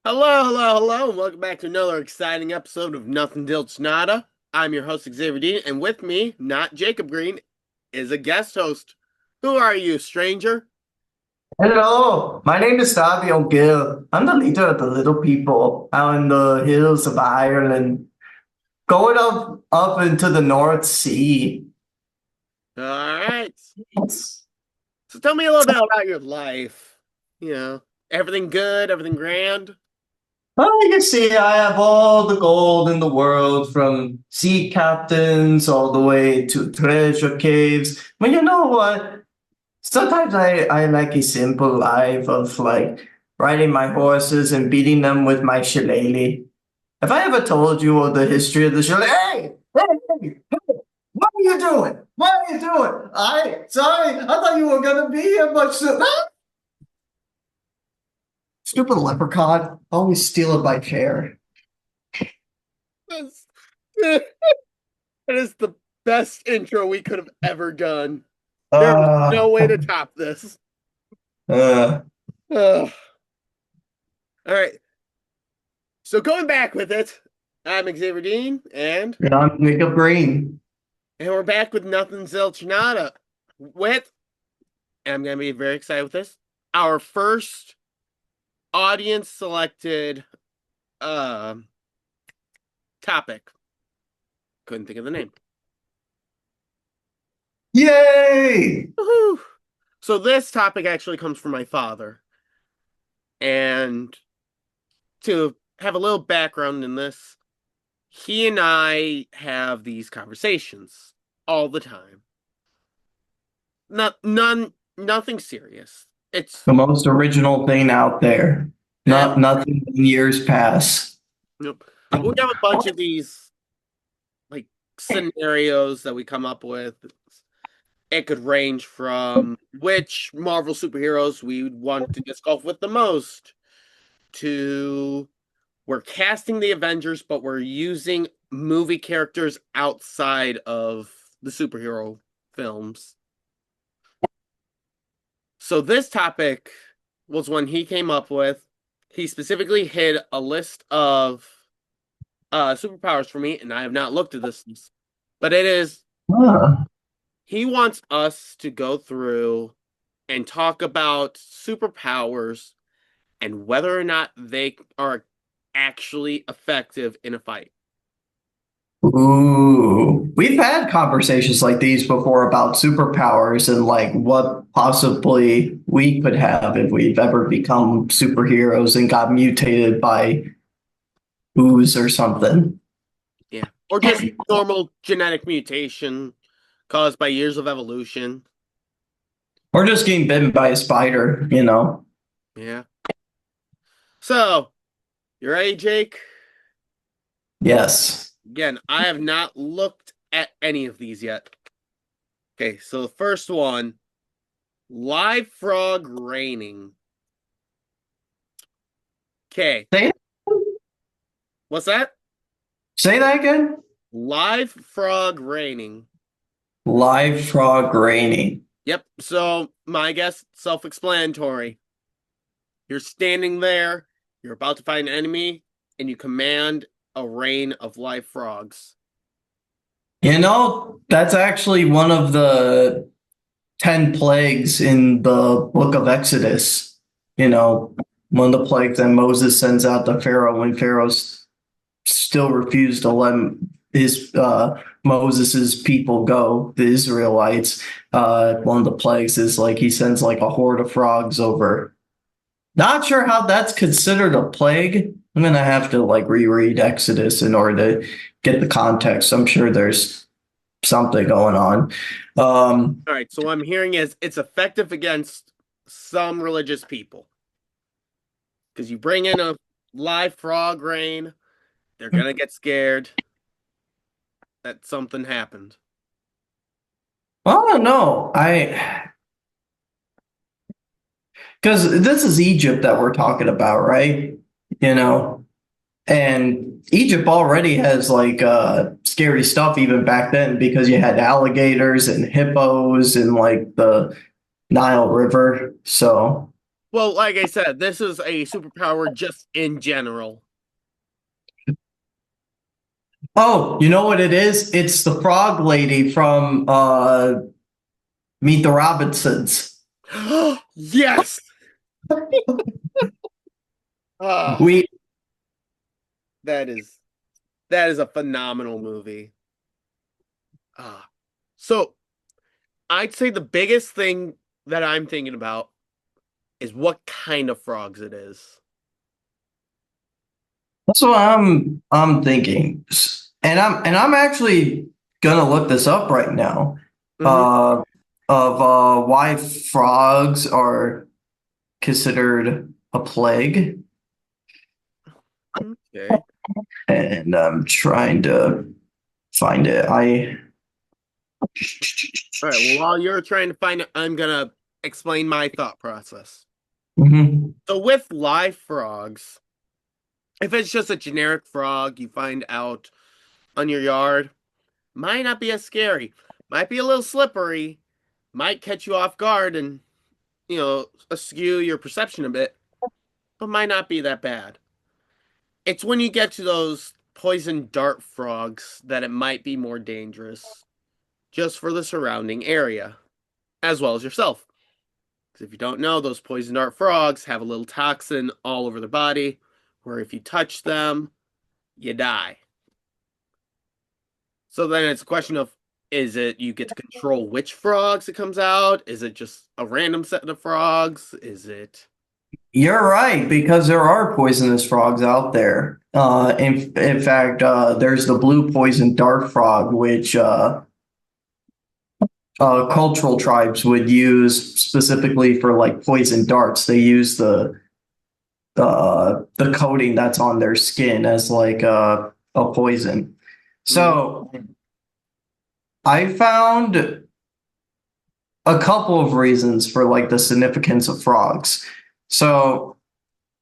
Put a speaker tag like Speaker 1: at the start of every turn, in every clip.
Speaker 1: Hello, and welcome back to another exciting episode of Nothing Zilch Nada. I'm your host, Xavier Dean, and with me, not Jacob Green, is a guest host. Who are you, stranger?
Speaker 2: Hello, my name is Xavier Gill. I'm the leader of the little people out in the hills of Ireland, going up into the North Sea.
Speaker 1: All right.
Speaker 2: Yes.
Speaker 1: So tell me a little bit about your life. Everything good, everything grand?
Speaker 2: Well, you see, I have all the gold in the world, from sea captains all the way to treasure caves. But you know what? Sometimes I like a simple life of like riding my horses and beating them with my shillelagh. Have I ever told you of the history of the shillelagh? Hey, what are you doing? What are you doing? Sorry, I thought you were gonna be here much sooner. Stupid leprechaun, always stealing my chair.
Speaker 1: That's, that is the best intro we could have ever done. There is
Speaker 2: Uh,
Speaker 1: no way to top this.
Speaker 2: uh,
Speaker 1: Ugh. All right. So going back with it, I'm Xavier Dean,
Speaker 2: I'm Jacob Green.
Speaker 1: and we're back with Nothing Zilch Nada. With, and I'm going to be very excited with this, our first audience selected uh, topic. Couldn't think of the name.
Speaker 2: Yay!
Speaker 1: Woohoo! So this topic actually comes from my father. And to have a little background in this, he and I have these conversations all the time. Nothing serious. It's
Speaker 2: The most original thing out there.
Speaker 1: and
Speaker 2: Not nothing in years past.
Speaker 1: nope. We have a bunch of these like scenarios that we come up with. It could range from which Marvel superheroes we would want to disc golf with the most to we're casting the Avengers, but we're using movie characters outside of the superhero films. So this topic was one he came up with. He specifically hid a list of superpowers for me, and I have not looked at this, but it is
Speaker 2: Huh.
Speaker 1: he wants us to go through and talk about superpowers and whether or not they are actually effective in a fight.
Speaker 2: Ooh, we've had conversations like these before about superpowers and like what possibly we could have if we've ever become superheroes and got mutated by ooze or something.
Speaker 1: Yeah. Or just normal genetic mutation caused by years of evolution.
Speaker 2: Or just getting bitten by a spider, you know.
Speaker 1: Yeah. So, you ready, Jake?
Speaker 2: Yes.
Speaker 1: Again, I have not looked at any of these yet. Okay, so the first one, live frog raining. Okay,
Speaker 2: Say
Speaker 1: what's that?
Speaker 2: say that again.
Speaker 1: Live frog raining.
Speaker 2: Live frog raining.
Speaker 1: Yep, so my guess, self-explanatory. You're standing there, you're about to fight an enemy, and you command a rain of live frogs.
Speaker 2: You know, that's actually one of the 10 plagues in the book of Exodus. You know, one of the plagues that Moses sends out to Pharaoh when Pharaoh's still refused to let his Moses's people go, the Israelites. One of the plagues is like he sends like a horde of frogs over. Not sure how that's considered a plague. I'm gonna have to like reread Exodus in order to get the context. I'm sure there's something going on.
Speaker 1: All right, so what I'm hearing is it's effective against some religious people. Because you bring in a live frog rain, they're gonna get scared that something happened.
Speaker 2: Well, I don't know. I because this is Egypt that we're talking about, right? You know, and Egypt already has like scary stuff even back then because you had alligators and hippos and like the Nile River. So
Speaker 1: Well, like I said, this is a superpower just in general.
Speaker 2: Oh, you know what it is? It's the frog lady from Meet the Robinsons.
Speaker 1: Yes. Ah,
Speaker 2: We
Speaker 1: that is that is a phenomenal movie. Ah. So I'd say the biggest thing that I'm thinking about is what kind of frogs it is.
Speaker 2: That's what I'm thinking. And I'm actually gonna look this up right now.
Speaker 1: Hmm.
Speaker 2: Uh of why frogs are considered a plague.
Speaker 1: Okay.
Speaker 2: And I'm trying to find it. I
Speaker 1: All right. Well, while you're trying to find it, I'm gonna explain my thought process.
Speaker 2: Mhm.
Speaker 1: So with live frogs, if it's just a generic frog you find out on your yard, might not be as scary. Might be a little slippery, might catch you off guard and, askew your perception a bit, but might not be that bad. It's when you get to those poison dart frogs that it might be more dangerous, just for the surrounding area, as well as yourself. Because if you don't know, those poison dart frogs have a little toxin all over their body, where if you touch them, you die. So then it's a question of, is it you get to control which frogs it comes out? Is it just a random set of frogs? Is it
Speaker 2: You're right, because there are poisonous frogs out there. In fact, there's the blue poison dart frog, which cultural tribes would use specifically for like poison darts. They use the coating that's on their skin as like a poison.
Speaker 1: Mhm.
Speaker 2: So I found a couple of reasons for like the significance of frogs. So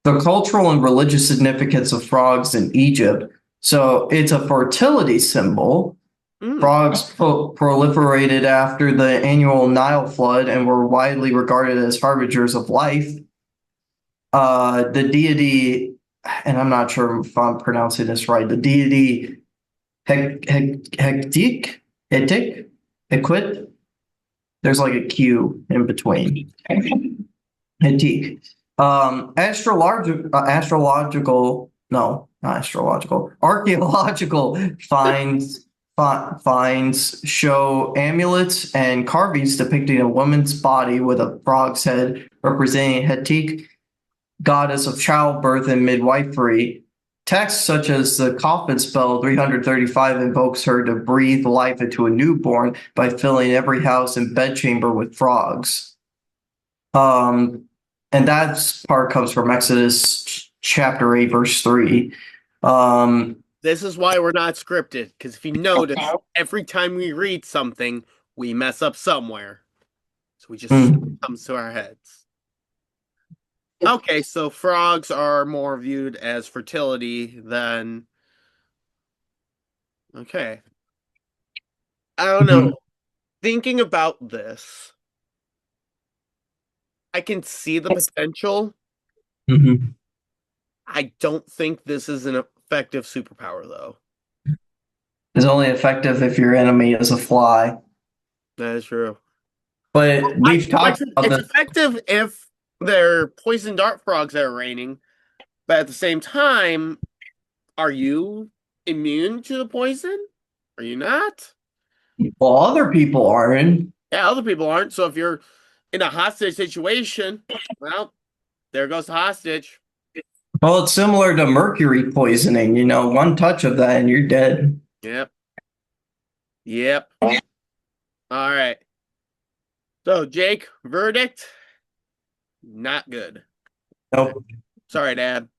Speaker 2: the cultural and religious significance of frogs in Egypt. So it's a fertility symbol.
Speaker 1: Mm.
Speaker 2: Frogs proliferated after the annual Nile flood and were widely regarded as harbingers of life. The deity, and I'm not sure if I'm pronouncing this right, the deity Hectic, Hetic, Equit. There's like a Q in between. Antique. Astrological, no, not astrological, archaeological finds show amulets and carvings depicting a woman's body with a frog's head representing Hetique, goddess of childbirth and midwifery. Texts such as the coffin spell 335 invokes her to breathe life into a newborn by filling every house and bedchamber with frogs. Um, and that part comes from Exodus chapter 8, verse 3. Um,
Speaker 1: This is why we're not scripted, because if you notice, every time we read something, we mess up somewhere. So we just
Speaker 2: hmm,
Speaker 1: comes to our heads. Okay, so frogs are more viewed as fertility than okay. I don't know.
Speaker 2: hmm,
Speaker 1: Thinking about this, I can see the potential.
Speaker 2: hmm.
Speaker 1: I don't think this is an effective superpower, though.
Speaker 2: Is only effective if your enemy is a fly.
Speaker 1: That is true.
Speaker 2: But we've
Speaker 1: Like
Speaker 2: talked about
Speaker 1: it's
Speaker 2: this.
Speaker 1: effective if they're poison dart frogs that are raining, but at the same time, are you immune to the poison? Are you not?
Speaker 2: Well, other people aren't.
Speaker 1: Yeah, other people aren't. So if you're in a hostage situation, well, there goes the hostage.
Speaker 2: Well, it's similar to mercury poisoning. One touch of that and you're dead.
Speaker 1: Yep. Yep. All right. So, Jake, verdict? Not good.
Speaker 2: Nope.
Speaker 1: Sorry, Dad.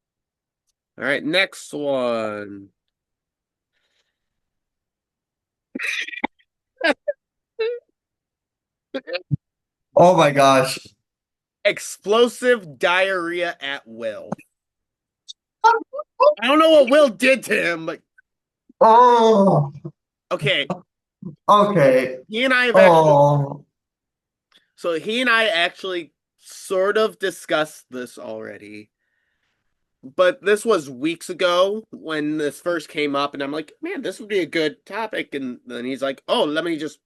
Speaker 1: All right, next one.
Speaker 2: Oh my gosh.
Speaker 1: Explosive diarrhea at Will. I don't know what Will did to him, but
Speaker 2: Oh,
Speaker 1: okay.
Speaker 2: okay.
Speaker 1: He and I have actually,
Speaker 2: Oh,
Speaker 1: so he and I actually sort of discussed this already, but this was weeks ago when this first came up, and I'm like, man, this would be a good topic. And then he's like, oh, let me just.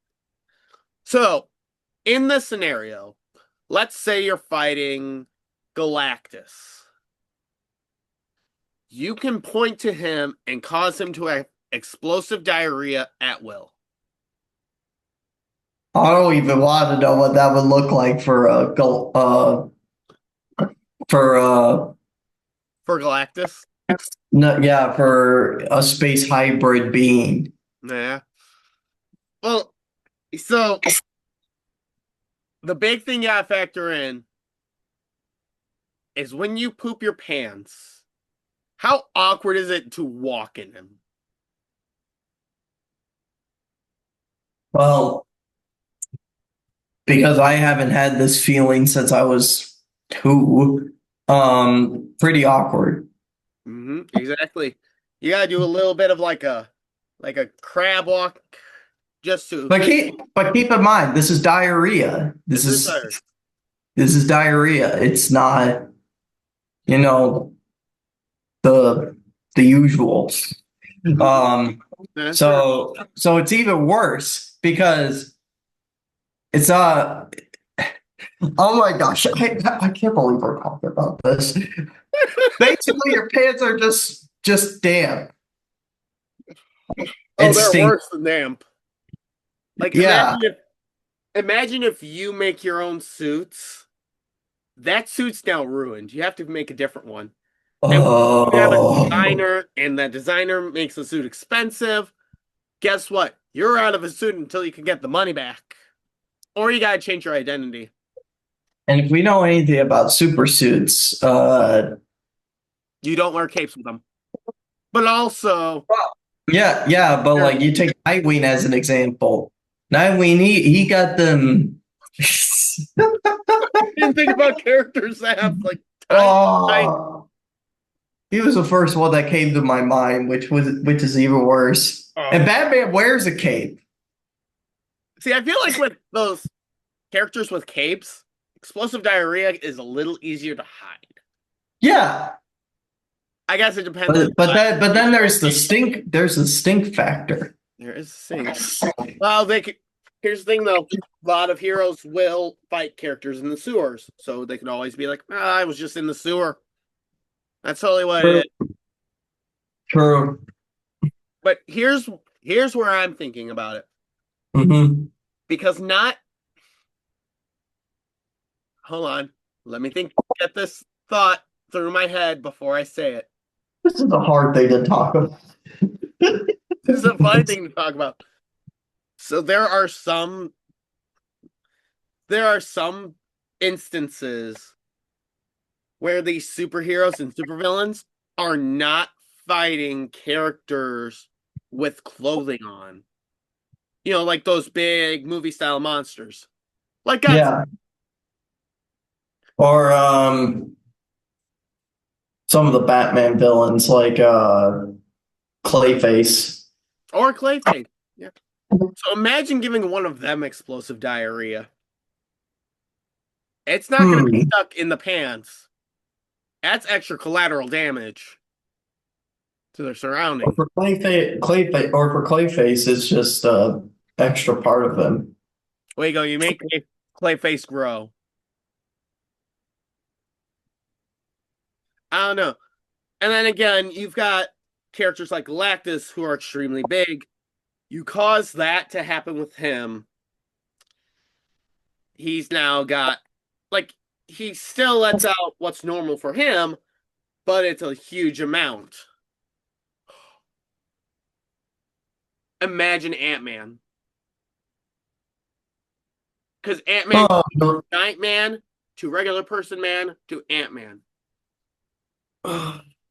Speaker 1: So, in this scenario, let's say you're fighting Galactus. You can point to him and cause him to have explosive diarrhea at will.
Speaker 2: I don't even want to know what that would look like for for
Speaker 1: For Galactus?
Speaker 2: no, yeah, for a space hybrid being.
Speaker 1: Yeah. Well, so the big thing you gotta factor in is when you poop your pants, how awkward is it to walk in them?
Speaker 2: Well, because I haven't had this feeling since I was 2, pretty awkward.
Speaker 1: Exactly. You gotta do a little bit of like a crab walk just to
Speaker 2: But keep in mind, this is diarrhea.
Speaker 1: this is our
Speaker 2: This is diarrhea. It's not, you know, the the usual.
Speaker 1: that's true.
Speaker 2: So it's even worse because it's oh my gosh, I can't believe we're talking about this. Basically, your pants are just damp.
Speaker 1: Oh,
Speaker 2: It
Speaker 1: they're
Speaker 2: stinks.
Speaker 1: worse than damp. Like
Speaker 2: Yeah.
Speaker 1: imagine if you make your own suits. That suit's now ruined. You have to make a different one. And you have a
Speaker 2: Oh.
Speaker 1: designer, and that designer makes the suit expensive. Guess what? You're out of a suit until you can get the money back. Or you gotta change your identity.
Speaker 2: And if we know anything about super suits,
Speaker 1: You don't wear capes with them. But also,
Speaker 2: yeah, but like you take Nightwing as an example. Nightwing, he got them.
Speaker 1: I didn't think about characters that have like tiny.
Speaker 2: Oh, he was the first one that came to my mind, which is even worse. And Batman wears a cape.
Speaker 1: See, I feel like with those characters with capes, explosive diarrhea is a little easier to hide.
Speaker 2: Yeah,
Speaker 1: I guess it depends on
Speaker 2: but then there's the stink. There's the stink factor.
Speaker 1: there is things. Well, they could. Here's the thing, though. A lot of heroes will fight characters in the sewers, so they can always be like, I was just in the sewer. That's totally what it is.
Speaker 2: True.
Speaker 1: But here's where I'm thinking about it.
Speaker 2: Mm-hmm.
Speaker 1: Because not hold on. Let me get this thought through my head before I say it.
Speaker 2: This is a hard thing to talk about.
Speaker 1: This is a funny thing to talk about. So there are some instances where these superheroes and supervillains are not fighting characters with clothing on. You know, like those big movie style monsters. Like Godzilla.
Speaker 2: Yeah. Or some of the Batman villains like Clayface.
Speaker 1: Or Clayface. Yeah. So imagine giving one of them explosive diarrhea. It's not going to be stuck in the pants. That's extra collateral damage to their surroundings.
Speaker 2: For Clayface, it's just extra part of them.
Speaker 1: Way you go. You make Clayface grow. I don't know. And then again, you've got characters like Galactus who are extremely big. You cause that to happen with him. He's now got, like, he still lets out what's normal for him, but it's a huge amount. Imagine Ant-Man. Because Ant-Man goes from giant man to regular person man to Ant-Man.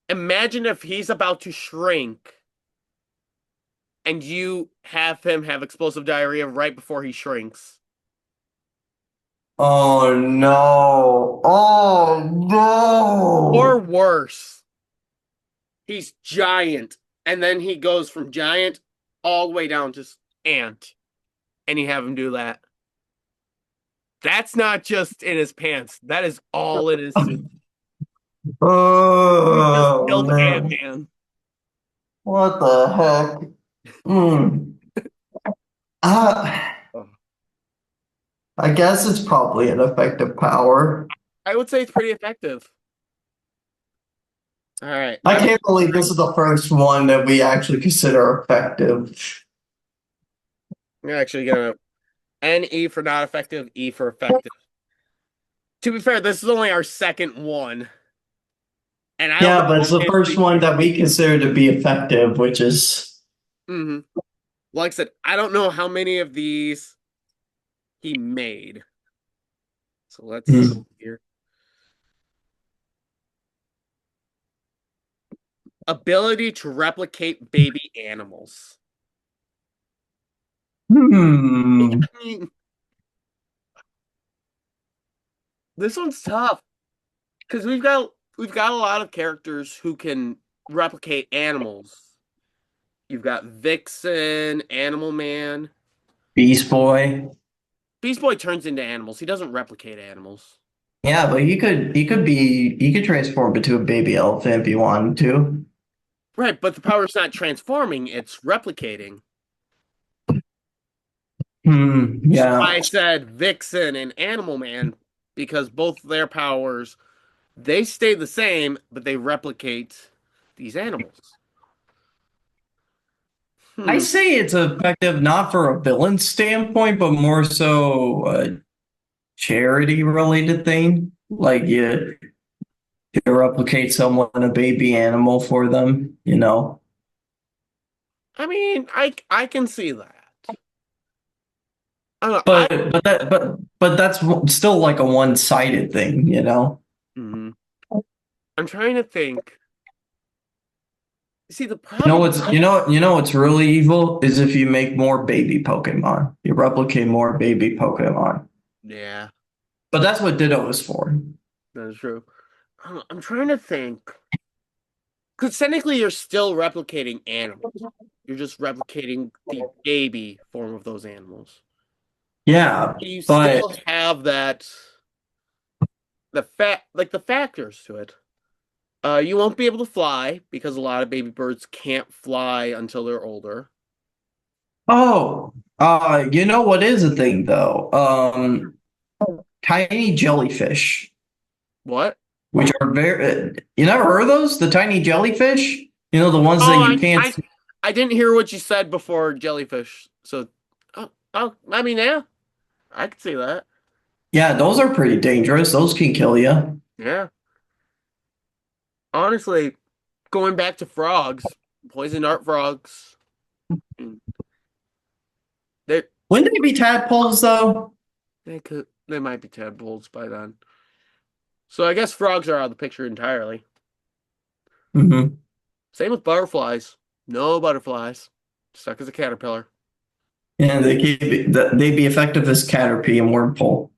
Speaker 1: Imagine if he's about to shrink and you have him have explosive diarrhea right before he shrinks.
Speaker 2: Oh no. Oh no.
Speaker 1: Or worse, he's giant and then he goes from giant all the way down to ant and you have him do that. That's not just in his pants. That is all in his suit. He just
Speaker 2: Oh
Speaker 1: killed
Speaker 2: man,
Speaker 1: Ant-Man.
Speaker 2: what the heck? Hmm. Uh,
Speaker 1: Oh.
Speaker 2: I guess it's probably an effective power.
Speaker 1: I would say it's pretty effective. All right.
Speaker 2: I can't believe this is the first one that we actually consider effective.
Speaker 1: I'm actually gonna NE for not effective, E for effective. To be fair, this is only our second one, and I don't know
Speaker 2: Yeah, but it's
Speaker 1: how
Speaker 2: the
Speaker 1: many of
Speaker 2: first
Speaker 1: these.
Speaker 2: one that we consider to be effective, which is
Speaker 1: Mhm. Like I said, I don't know how many of these he made. So let's see
Speaker 2: hmm.
Speaker 1: here. Ability to replicate baby animals. I
Speaker 2: Hmm.
Speaker 1: mean, this one's tough because we've got a lot of characters who can replicate animals. You've got Vixen, Animal Man.
Speaker 2: Beast Boy.
Speaker 1: Beast Boy turns into animals. He doesn't replicate animals.
Speaker 2: Yeah, but he could transform into a baby elephant if he wanted to.
Speaker 1: Right, but the power's not transforming, it's replicating.
Speaker 2: Hmm.
Speaker 1: Which is why
Speaker 2: Yeah.
Speaker 1: I said Vixen and Animal Man, because both their powers, they stay the same, but they replicate these animals.
Speaker 2: I
Speaker 1: Hmm.
Speaker 2: say it's effective not for a villain standpoint, but more so a charity related thing. Like you replicate someone a baby animal for them, you know.
Speaker 1: I mean, I can see that. I don't know.
Speaker 2: But that's still like a one-sided thing, you know.
Speaker 1: Mhm. I'm trying to think. See, the
Speaker 2: You know
Speaker 1: problem.
Speaker 2: what's you know what's really evil is if you make more baby Pokemon. You replicate more baby Pokemon.
Speaker 1: Yeah,
Speaker 2: But that's what Ditto is for.
Speaker 1: that is true. I don't know, I'm trying to think. Because technically, you're still replicating animals. You're just replicating the baby form of those animals.
Speaker 2: Yeah,
Speaker 1: You
Speaker 2: but
Speaker 1: still have the factors to it. You won't be able to fly because a lot of baby birds can't fly until they're older.
Speaker 2: oh, you know what is a thing though? Tiny jellyfish,
Speaker 1: What?
Speaker 2: which are very you never heard of those? The tiny jellyfish? You know the ones that
Speaker 1: Oh,
Speaker 2: you
Speaker 1: I
Speaker 2: can't
Speaker 1: I I didn't hear what you said before jellyfish. So, I mean, yeah, I could see that.
Speaker 2: Yeah, those are pretty dangerous. Those can kill you.
Speaker 1: Yeah, honestly, going back to frogs, poison dart frogs. They
Speaker 2: Wouldn't they be tadpoles though?
Speaker 1: they might be tadpoles by then. So I guess frogs are out of the picture entirely.
Speaker 2: Hmm.
Speaker 1: Same with butterflies. No butterflies. Stuck as a caterpillar.
Speaker 2: Yeah, they'd be effective as Caterpie and Wormhole.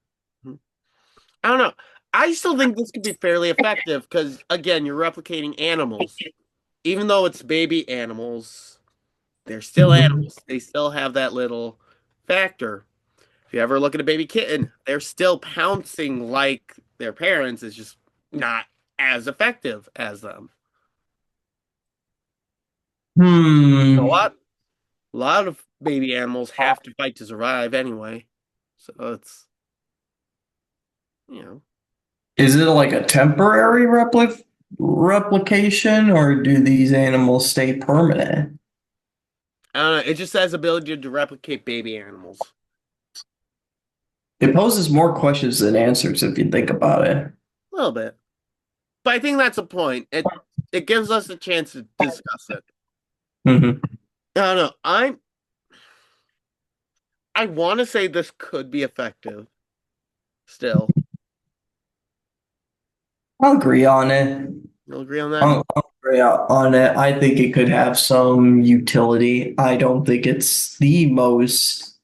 Speaker 1: I don't know. I still think this could be fairly effective because again, you're replicating animals. Even though it's baby animals, they're still
Speaker 2: Mhm.
Speaker 1: animals. They still have that little factor. If you ever look at a baby kitten, they're still pouncing like their parents. It's just not as effective as them. A
Speaker 2: Hmm.
Speaker 1: lot of baby animals have to fight to survive anyway. So it's.
Speaker 2: Is it like a temporary replication, or do these animals stay permanent?
Speaker 1: I don't know. It just has ability to replicate baby animals.
Speaker 2: It poses more questions than answers if you think about it.
Speaker 1: A little bit. But I think that's the point. It gives us a chance to discuss it.
Speaker 2: Hmm.
Speaker 1: I don't know. I want to say this could be effective still.
Speaker 2: I'll agree on it.
Speaker 1: You'll agree on that?
Speaker 2: I'll agree on it. I think it could have some utility. I don't think it's the most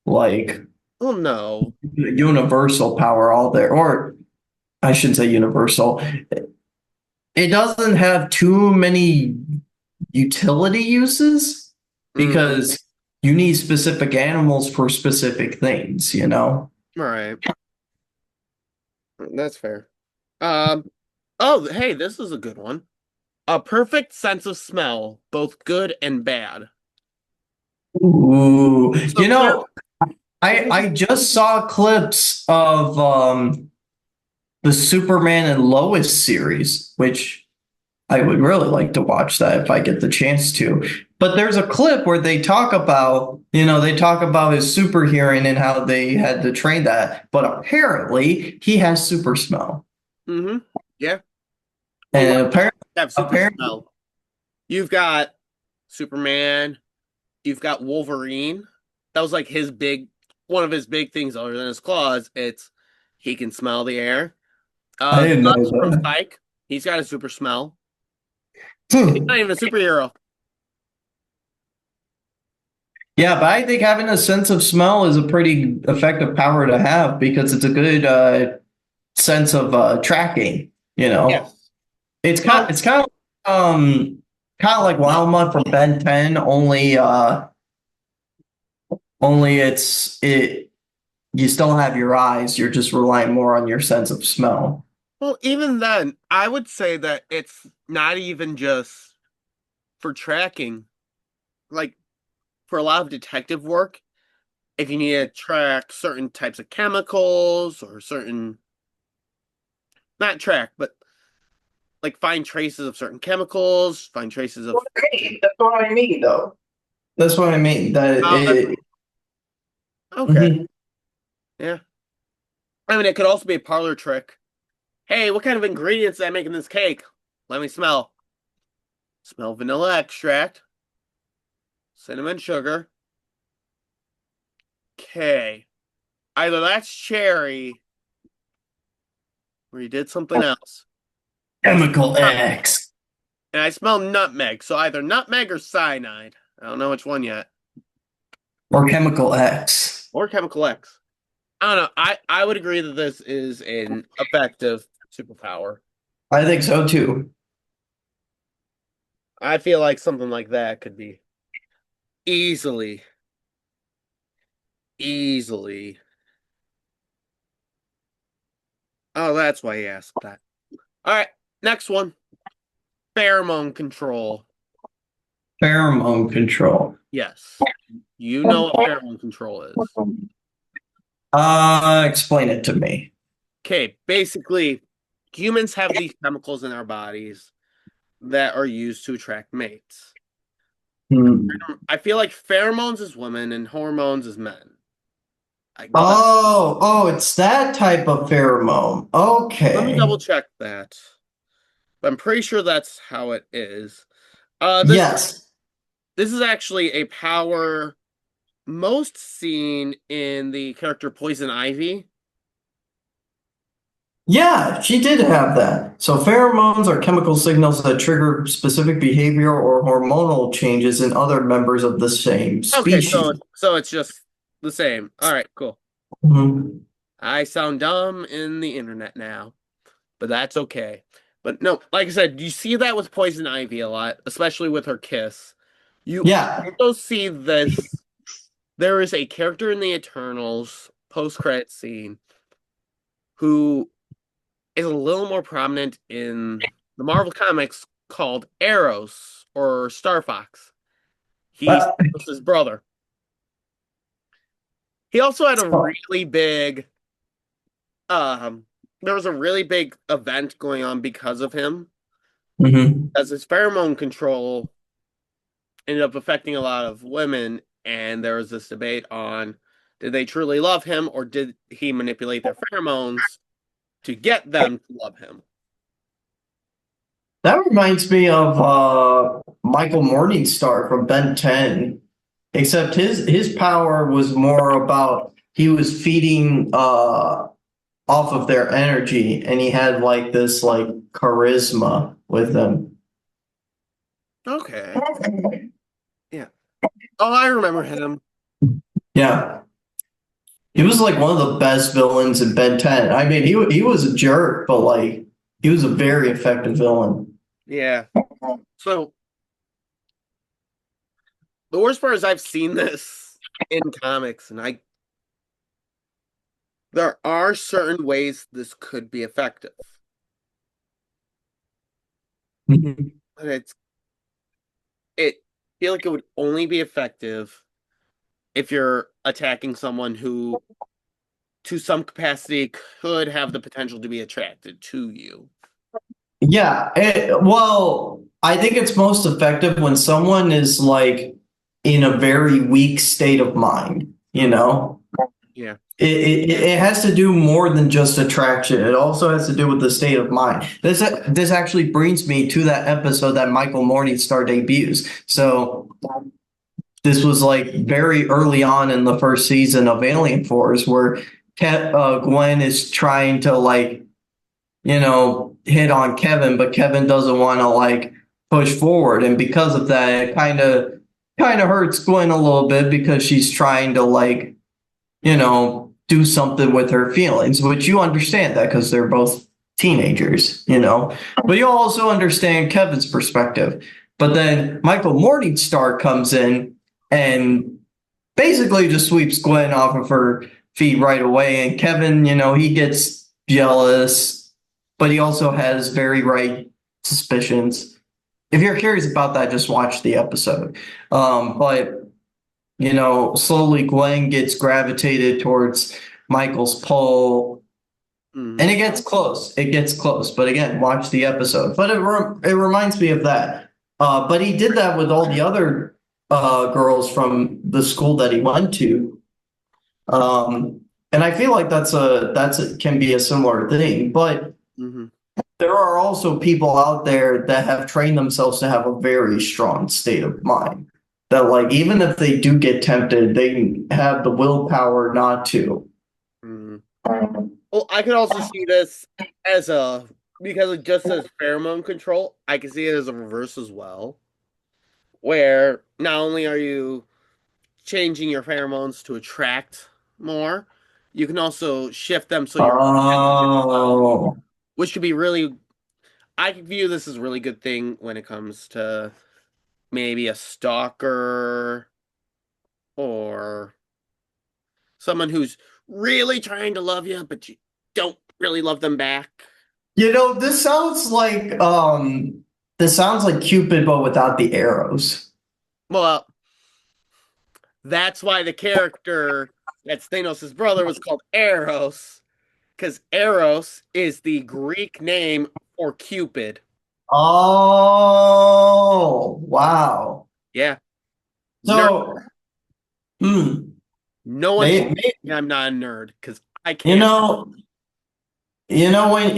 Speaker 2: like
Speaker 1: Well, no.
Speaker 2: universal power all there, or I shouldn't say universal. It doesn't have too many utility uses
Speaker 1: Hmm.
Speaker 2: because you need specific animals for specific things, you know?
Speaker 1: All right. That's fair. Um, oh, hey, this is a good one. A perfect sense of smell, both good and bad.
Speaker 2: Ooh,
Speaker 1: So clearly,
Speaker 2: I just saw clips of the Superman and Lois series, which I would really like to watch that if I get the chance to. But there's a clip where they talk about, they talk about his super hearing and how they had to train that. But apparently he has super smell.
Speaker 1: mm-hmm. Yeah. Well, a lot
Speaker 2: And
Speaker 1: of people have super
Speaker 2: apparently,
Speaker 1: smell. You've got Superman. You've got Wolverine. That was like one of his big things other than his claws. It's he can smell the air.
Speaker 2: I didn't know
Speaker 1: Gus from
Speaker 2: that.
Speaker 1: Psych, he's got a super smell. He's
Speaker 2: Hmm.
Speaker 1: not even a superhero.
Speaker 2: Yeah, but I think having a sense of smell is a pretty effective power to have because it's a good sense of tracking. You know,
Speaker 1: Yes.
Speaker 2: it's
Speaker 1: Well,
Speaker 2: kind of like Wildmut from Ben 10, only it you still have your eyes. You're just relying more on your sense of smell.
Speaker 1: even then, I would say that it's not even just for tracking. Like for a lot of detective work, if you need to track certain types of chemicals or not track, but like find traces of certain chemicals, find traces of.
Speaker 2: Hey, that's what I mean, though. That's what I mean. That
Speaker 1: Oh, that's
Speaker 2: it.
Speaker 1: okay.
Speaker 2: Mhm.
Speaker 1: Yeah. I mean, it could also be a parlor trick. Hey, what kind of ingredients did I make in this cake? Let me smell. Smell vanilla extract, cinnamon sugar. Okay. Either that's cherry or you did something else. And I
Speaker 2: Chemical X
Speaker 1: and I smell nutmeg, so either nutmeg or cyanide. I don't know which one yet.
Speaker 2: or Chemical X.
Speaker 1: Or chemical X. I don't know. I would agree that this is an effective superpower.
Speaker 2: I think so too.
Speaker 1: I feel like something like that could be easily, easily. Oh, that's why he asked that. All right, next one. Pheromone control.
Speaker 2: Pheromone control.
Speaker 1: Yes. You know what pheromone control is.
Speaker 2: Explain it to me.
Speaker 1: Okay, basically, humans have these chemicals in our bodies that are used to attract mates.
Speaker 2: Hmm.
Speaker 1: I feel like pheromones is women and hormones is men. But
Speaker 2: It's that type of pheromone.
Speaker 1: let me double
Speaker 2: Okay.
Speaker 1: check that. But I'm pretty sure that's how it is. This
Speaker 2: Yes.
Speaker 1: this is actually a power most seen in the character Poison Ivy.
Speaker 2: Yeah, she did have that. So pheromones are chemical signals that trigger specific behavior or hormonal changes in other members of the same
Speaker 1: Okay,
Speaker 2: species.
Speaker 1: so it's just the same. All right, cool.
Speaker 2: Mhm.
Speaker 1: I sound dumb in the internet now, but that's okay. But no, like I said, you see that with Poison Ivy a lot, especially with her kiss. You
Speaker 2: Yeah.
Speaker 1: also see this. There is a character in the Eternals post-credit scene who is a little more prominent in the Marvel comics called Eros or Star Fox. He's
Speaker 2: Uh,
Speaker 1: his brother. He also had a
Speaker 2: so-
Speaker 1: really big um there was a really big event going on because of him,
Speaker 2: Mhm.
Speaker 1: as his pheromone control ended up affecting a lot of women, and there was this debate on did they truly love him or did he manipulate their pheromones to get them to love him.
Speaker 2: That reminds me of Michael Morningstar from Ben 10, except his power was more about he was feeding off of their energy and he had like this like charisma with them.
Speaker 1: Okay. Yeah. Oh, I remember him.
Speaker 2: Yeah. He was like one of the best villains in Ben 10. I mean, he was a jerk, but like he was a very effective villain.
Speaker 1: Yeah. So the worst part is I've seen this in comics, and There are certain ways this could be effective,
Speaker 2: Mhm.
Speaker 1: but it feel like it would only be effective if you're attacking someone who, to some capacity, could have the potential to be attracted to you.
Speaker 2: Yeah, well, I think it's most effective when someone is like in a very weak state of mind, you know?
Speaker 1: Yeah.
Speaker 2: It has to do more than just attraction. It also has to do with the state of mind. This actually brings me to that episode that Michael Morningstar debuts. So this was like very early on in the first season of Alien Force, where Gwen is trying to like hit on Kevin, but Kevin doesn't want to like push forward, and because of that, it kind of hurts Gwen a little bit because she's trying to like do something with her feelings, which you understand that because they're both teenagers. But you also understand Kevin's perspective. But then Michael Morningstar comes in and basically just sweeps Gwen off of her feet right away. And Kevin, he gets jealous, but he also has very right suspicions. If you're curious about that, just watch the episode. But slowly Gwen gets gravitated towards Michael's pull, and
Speaker 1: Mhm.
Speaker 2: it gets close. It gets close. But again, watch the episode. But it reminds me of that. But he did that with all the other girls from the school that he went to. And I feel like can be a similar thing. But
Speaker 1: Mhm.
Speaker 2: there are also people out there that have trained themselves to have a very strong state of mind. That like even if they do get tempted, they have the willpower not to.
Speaker 1: Mhm. Well, I could also see this as a, because it just says pheromone control, I can see it as a reverse as well, where not only are you changing your pheromones to attract more, you can also shift them so you're passive as well,
Speaker 2: Oh,
Speaker 1: which could be really, I could view this as a really good thing when it comes to maybe a stalker or someone who's really trying to love you, but you don't really love them back.
Speaker 2: this sounds like Cupid, but without the arrows.
Speaker 1: Well, that's why the character that's Thanos' brother was called Eros, because Eros is the Greek name for Cupid.
Speaker 2: Oh, wow.
Speaker 1: Yeah. Nerd.
Speaker 2: So, hmm,
Speaker 1: No one can
Speaker 2: may,
Speaker 1: say I'm not a nerd because I
Speaker 2: you
Speaker 1: can't.
Speaker 2: know, when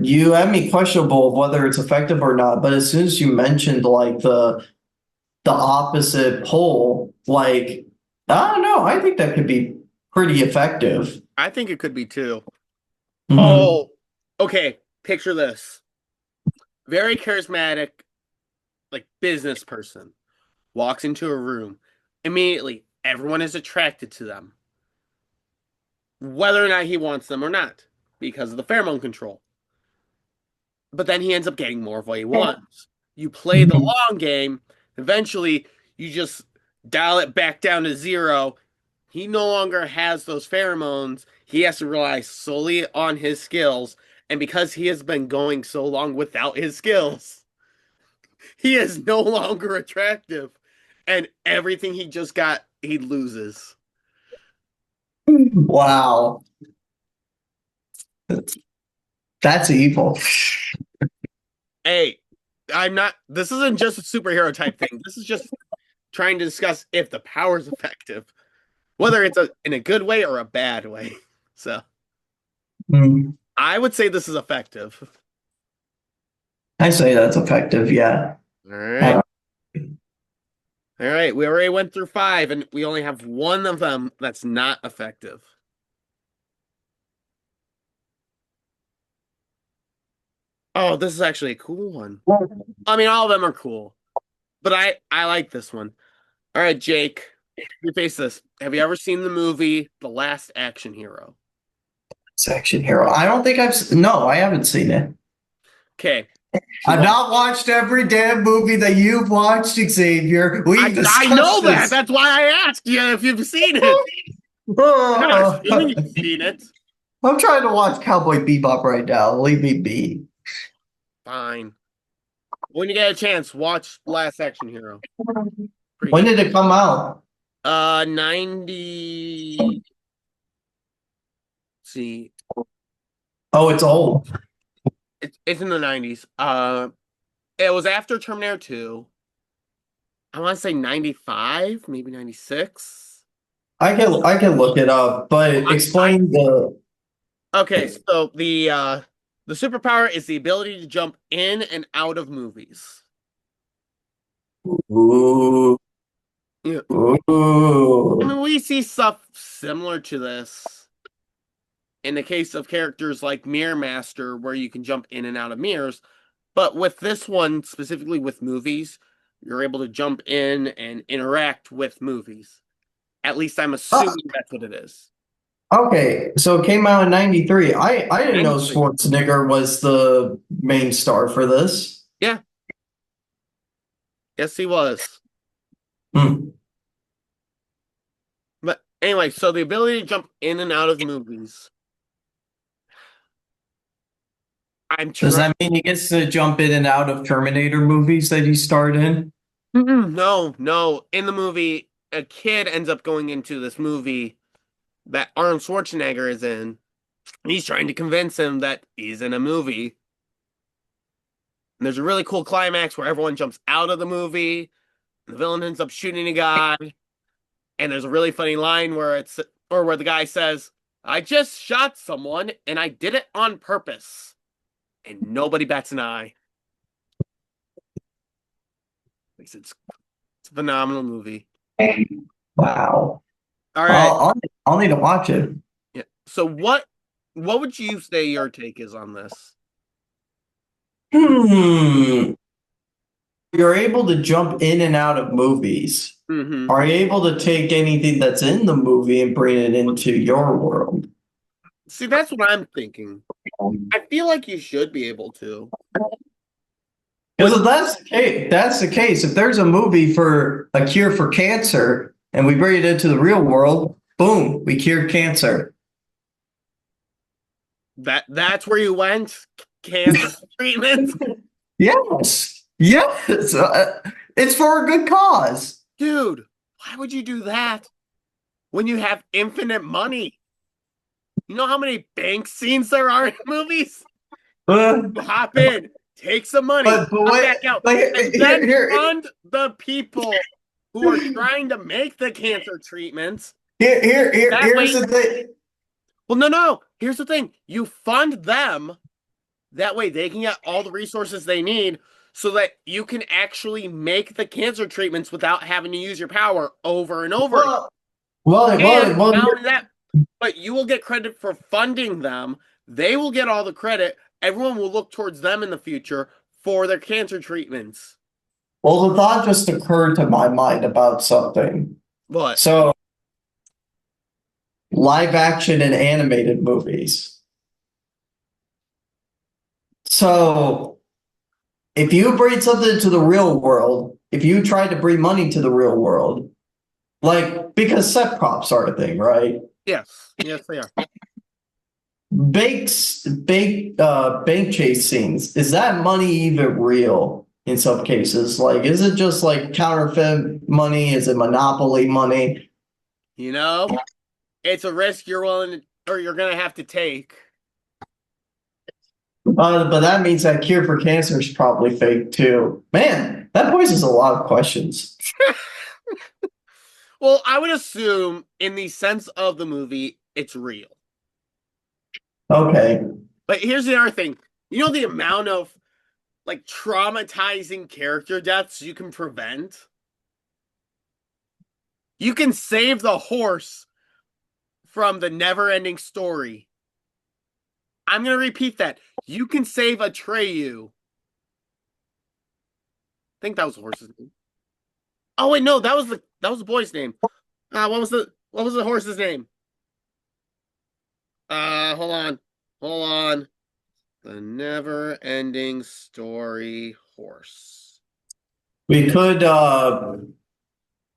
Speaker 2: you have me questionable of whether it's effective or not, but as soon as you mentioned like the opposite pole, like I don't know, I think that could be pretty effective.
Speaker 1: I think it could be too.
Speaker 2: Hmm.
Speaker 1: Oh, okay. Picture this. Very charismatic, like business person walks into a room. Immediately, everyone is attracted to them, whether or not he wants them or not, because of the pheromone control. But then he ends up getting more of what he wants. You play the long game, eventually, you just dial it back down to zero. He no longer has those pheromones. He has to rely solely on his skills. And because he has been going so long without his skills, he is no longer attractive. And everything he just got, he loses.
Speaker 2: Wow, that's evil.
Speaker 1: Hey, I'm not, this isn't just a superhero type thing. This is just trying to discuss if the power is effective, whether it's in a good way or a bad way. So
Speaker 2: Hmm.
Speaker 1: I would say this is effective.
Speaker 2: I say that's effective. Yeah.
Speaker 1: All right.
Speaker 2: Uh,
Speaker 1: All right. We already went through five, and we only have one of them that's not effective. Oh, this is actually a cool one. I mean, all of them are cool, but I like this one. All right, Jake, you face this. Have you ever seen the movie The Last Action Hero?
Speaker 2: Section hero. I don't think no, I haven't seen it.
Speaker 1: Okay. She
Speaker 2: I've
Speaker 1: was.
Speaker 2: not watched every damn movie that you've watched, Xavier. We've
Speaker 1: I know
Speaker 2: discussed
Speaker 1: that.
Speaker 2: this.
Speaker 1: That's why I asked you if you've seen it. I'm not assuming you've seen it.
Speaker 2: I'm trying to watch Cowboy Bebop right now. Leave me be.
Speaker 1: Fine. When you get a chance, watch Last Action Hero. Pretty
Speaker 2: When
Speaker 1: good.
Speaker 2: did it come out?
Speaker 1: 90. See,
Speaker 2: Oh, it's old.
Speaker 1: it's in the 90s. It was after Terminator 2. I want to say 95, maybe 96.
Speaker 2: I can look it up, but
Speaker 1: I
Speaker 2: explain the.
Speaker 1: Okay, so the superpower is the ability to jump in and out of movies.
Speaker 2: Ooh,
Speaker 1: Yeah. I
Speaker 2: ooh.
Speaker 1: mean, we see stuff similar to this in the case of characters like Mirror Master, where you can jump in and out of mirrors. But with this one, specifically with movies, you're able to jump in and interact with movies. At least I'm
Speaker 2: Ah,
Speaker 1: assuming that's what it is.
Speaker 2: okay, so it came out in '93. I didn't know
Speaker 1: 93.
Speaker 2: Schwarzenegger was the main star for this.
Speaker 1: Yeah, yes, he was.
Speaker 2: Hmm.
Speaker 1: But anyway, so the ability to jump in and out of movies. I'm
Speaker 2: Does
Speaker 1: trying.
Speaker 2: that mean he gets to jump in and out of Terminator movies that he starred in?
Speaker 1: No, no. In the movie, a kid ends up going into this movie that Arnold Schwarzenegger is in. He's trying to convince him that he's in a movie. And there's a really cool climax where everyone jumps out of the movie. The villain ends up shooting a guy. And there's a really funny line where the guy says, I just shot someone and I did it on purpose. And nobody bats an eye. It's a phenomenal movie.
Speaker 2: Wow.
Speaker 1: All right.
Speaker 2: I'll need to watch it.
Speaker 1: Yeah. So what would you say your take is on this?
Speaker 2: Hmm. You're able to jump in and out of movies.
Speaker 1: Hmm.
Speaker 2: Are you able to take anything that's in the movie and bring it into your world?
Speaker 1: See, that's what I'm thinking. I feel like you should be able to.
Speaker 2: Because
Speaker 1: With
Speaker 2: if that's the case. If there's a movie for a cure for cancer and we bring it into the real world, boom, we cured cancer.
Speaker 1: that's where you went? Cancer treatment?
Speaker 2: Yes. Yes. It's for a good cause.
Speaker 1: Dude, why would you do that when you have infinite money? You know how many bank scenes there are in movies?
Speaker 2: Uh,
Speaker 1: You hop in, take some money,
Speaker 2: but
Speaker 1: come
Speaker 2: wait,
Speaker 1: back out,
Speaker 2: like
Speaker 1: and
Speaker 2: here
Speaker 1: then
Speaker 2: here
Speaker 1: fund the people who are trying to make the cancer treatments. That
Speaker 2: here's
Speaker 1: way,
Speaker 2: the thing.
Speaker 1: well, no. Here's the thing. You fund them. That way they can get all the resources they need so that you can actually make the cancer treatments without having to use your power over and over again.
Speaker 2: Well, well,
Speaker 1: And
Speaker 2: well, well,
Speaker 1: not only that, but you will get credit for funding them. They will get all the credit. Everyone will look towards them in the future for their cancer treatments.
Speaker 2: well, the thought just occurred to my mind about something.
Speaker 1: But
Speaker 2: So, live action and animated movies. So, if you bring something to the real world, if you try to bring money to the real world, like because set props are a thing, right?
Speaker 1: yes, they are.
Speaker 2: Bank chase scenes. Is that money even real in some cases? Like, is it just like counterfeit money? Is it monopoly money?
Speaker 1: You know, it's a risk you're willing to, or you're gonna have to take.
Speaker 2: But that means that cure for cancer is probably fake too. Man, that poses a lot of questions.
Speaker 1: Well, I would assume, in the sense of the movie, it's real.
Speaker 2: Okay.
Speaker 1: But here's the other thing. You know the amount of like traumatizing character deaths you can prevent? You can save the horse from the never-ending story. I'm going to repeat that. You can save Atreyu. I think that was the horse's name. Oh wait, no, that was the boy's name. What was the horse's name? Hold on. Hold on. The never-ending story horse.
Speaker 2: We could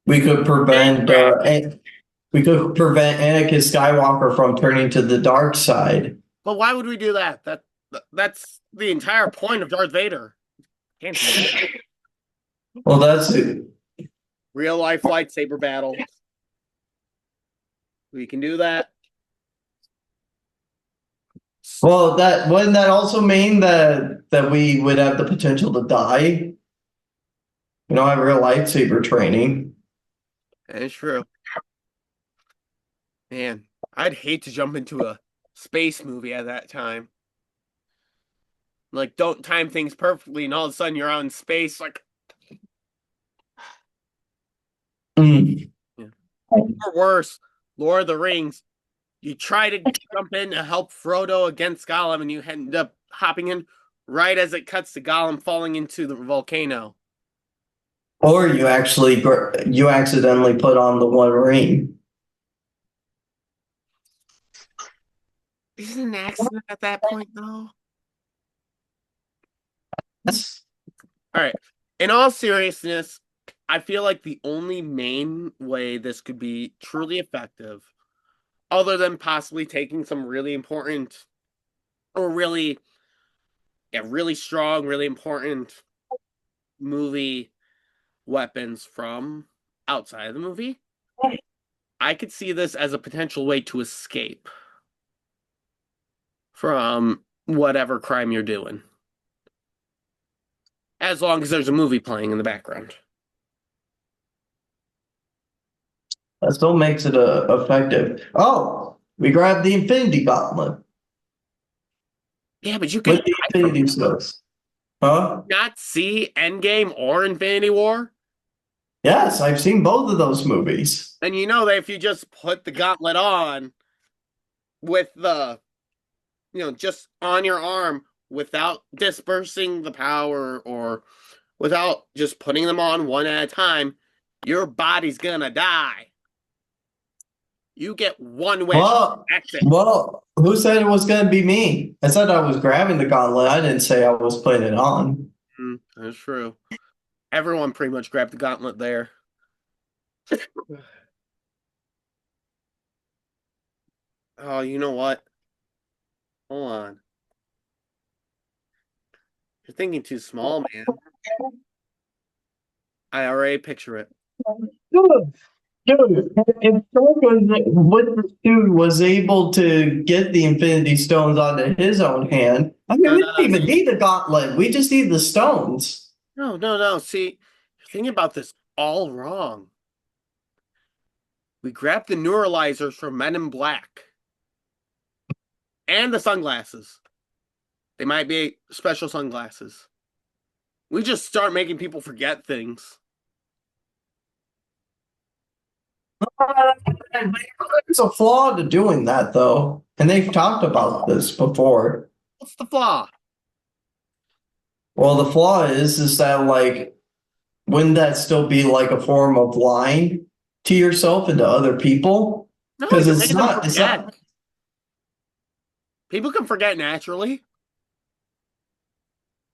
Speaker 2: we could prevent we could prevent Anakin Skywalker from turning to the dark side.
Speaker 1: But why would we do that? That's the entire point of Darth Vader. Can't do that.
Speaker 2: Well, that's it.
Speaker 1: Real life lightsaber battle. We can do that.
Speaker 2: Well, that wouldn't that also mean that we would have the potential to die? We don't have real lightsaber training.
Speaker 1: That's true. Man, I'd hate to jump into a space movie at that time. Like, don't time things perfectly, and all of a sudden you're out in space. Like,
Speaker 2: Mm.
Speaker 1: yeah. Or worse, Lord of the Rings. You try to jump in to help Frodo against Gollum, and you end up hopping in right as it cuts to Gollum falling into the volcano.
Speaker 2: Or you accidentally put on the One Ring.
Speaker 1: Is it an accident at that point, though?
Speaker 2: That's
Speaker 1: All right. In all seriousness, I feel like the only main way this could be truly effective, other than possibly taking some really important or really, yeah, really strong, really important movie weapons from outside of the movie, I could see this as a potential way to escape from whatever crime you're doing. As long as there's a movie playing in the background.
Speaker 2: that still makes it effective. Oh, we grabbed the Infinity Gauntlet
Speaker 1: Yeah, but you can
Speaker 2: with the
Speaker 1: hide from
Speaker 2: Infinity Stones. Huh?
Speaker 1: not see Endgame or Infinity War.
Speaker 2: Yes, I've seen both of those movies.
Speaker 1: And you know that if you just put the gauntlet on with just on your arm without dispersing the power or without just putting them on one at a time, your body's gonna die. You get one wish.
Speaker 2: Well,
Speaker 1: That's it.
Speaker 2: well, who said it was going to be me? I said I was grabbing the gauntlet. I didn't say I was putting it on.
Speaker 1: That's true. Everyone pretty much grabbed the gauntlet there. Oh, you know what? Hold on. You're thinking too small, man. I already picture it.
Speaker 2: Dude, if what this dude was able to get the Infinity Stones onto his own hand, I mean,
Speaker 1: No,
Speaker 2: we
Speaker 1: no,
Speaker 2: don't
Speaker 1: no.
Speaker 2: even need the gauntlet. We just need the stones.
Speaker 1: No, no, no. See, you're thinking about this all wrong. We grabbed the neuralizers from Men in Black and the sunglasses. They might be special sunglasses. We just start making people forget things.
Speaker 2: There's a flaw to doing that, though, and they've talked about this before.
Speaker 1: What's the flaw?
Speaker 2: Well, the flaw is that like, wouldn't that still be like a form of lying to yourself and to other people?
Speaker 1: No,
Speaker 2: Because
Speaker 1: you're
Speaker 2: it's
Speaker 1: making them
Speaker 2: not. It's
Speaker 1: forget.
Speaker 2: not.
Speaker 1: People can forget naturally.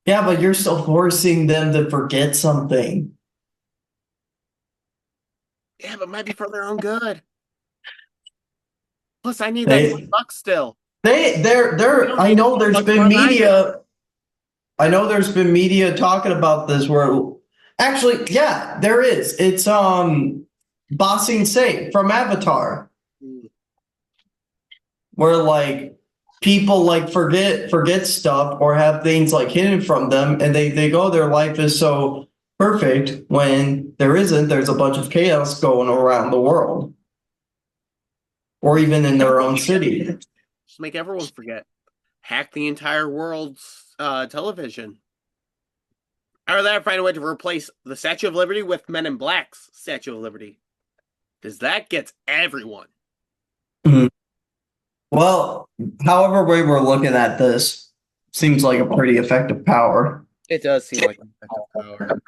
Speaker 2: Yeah, but you're still forcing them to forget something.
Speaker 1: Yeah, but might be for their own good. Plus, I need that
Speaker 2: They,
Speaker 1: $10 still. We
Speaker 2: they're.
Speaker 1: don't
Speaker 2: I
Speaker 1: need
Speaker 2: know there's
Speaker 1: $10
Speaker 2: been
Speaker 1: more than I do.
Speaker 2: media. I know there's been media talking about this. Where actually, yeah, there is. It's Bossing Say from Avatar, where like people like forget stuff or have things like hidden from them, and they go their life is so perfect when there isn't. There's a bunch of chaos going around the world, or even in their own city.
Speaker 1: Just make everyone forget. Hack the entire world's television. I'd rather find a way to replace the Statue of Liberty with Men in Black's Statue of Liberty. Because that gets everyone.
Speaker 2: Mhm. Well, however way we're looking at this, seems like a pretty effective power.
Speaker 1: It does seem like an effective power.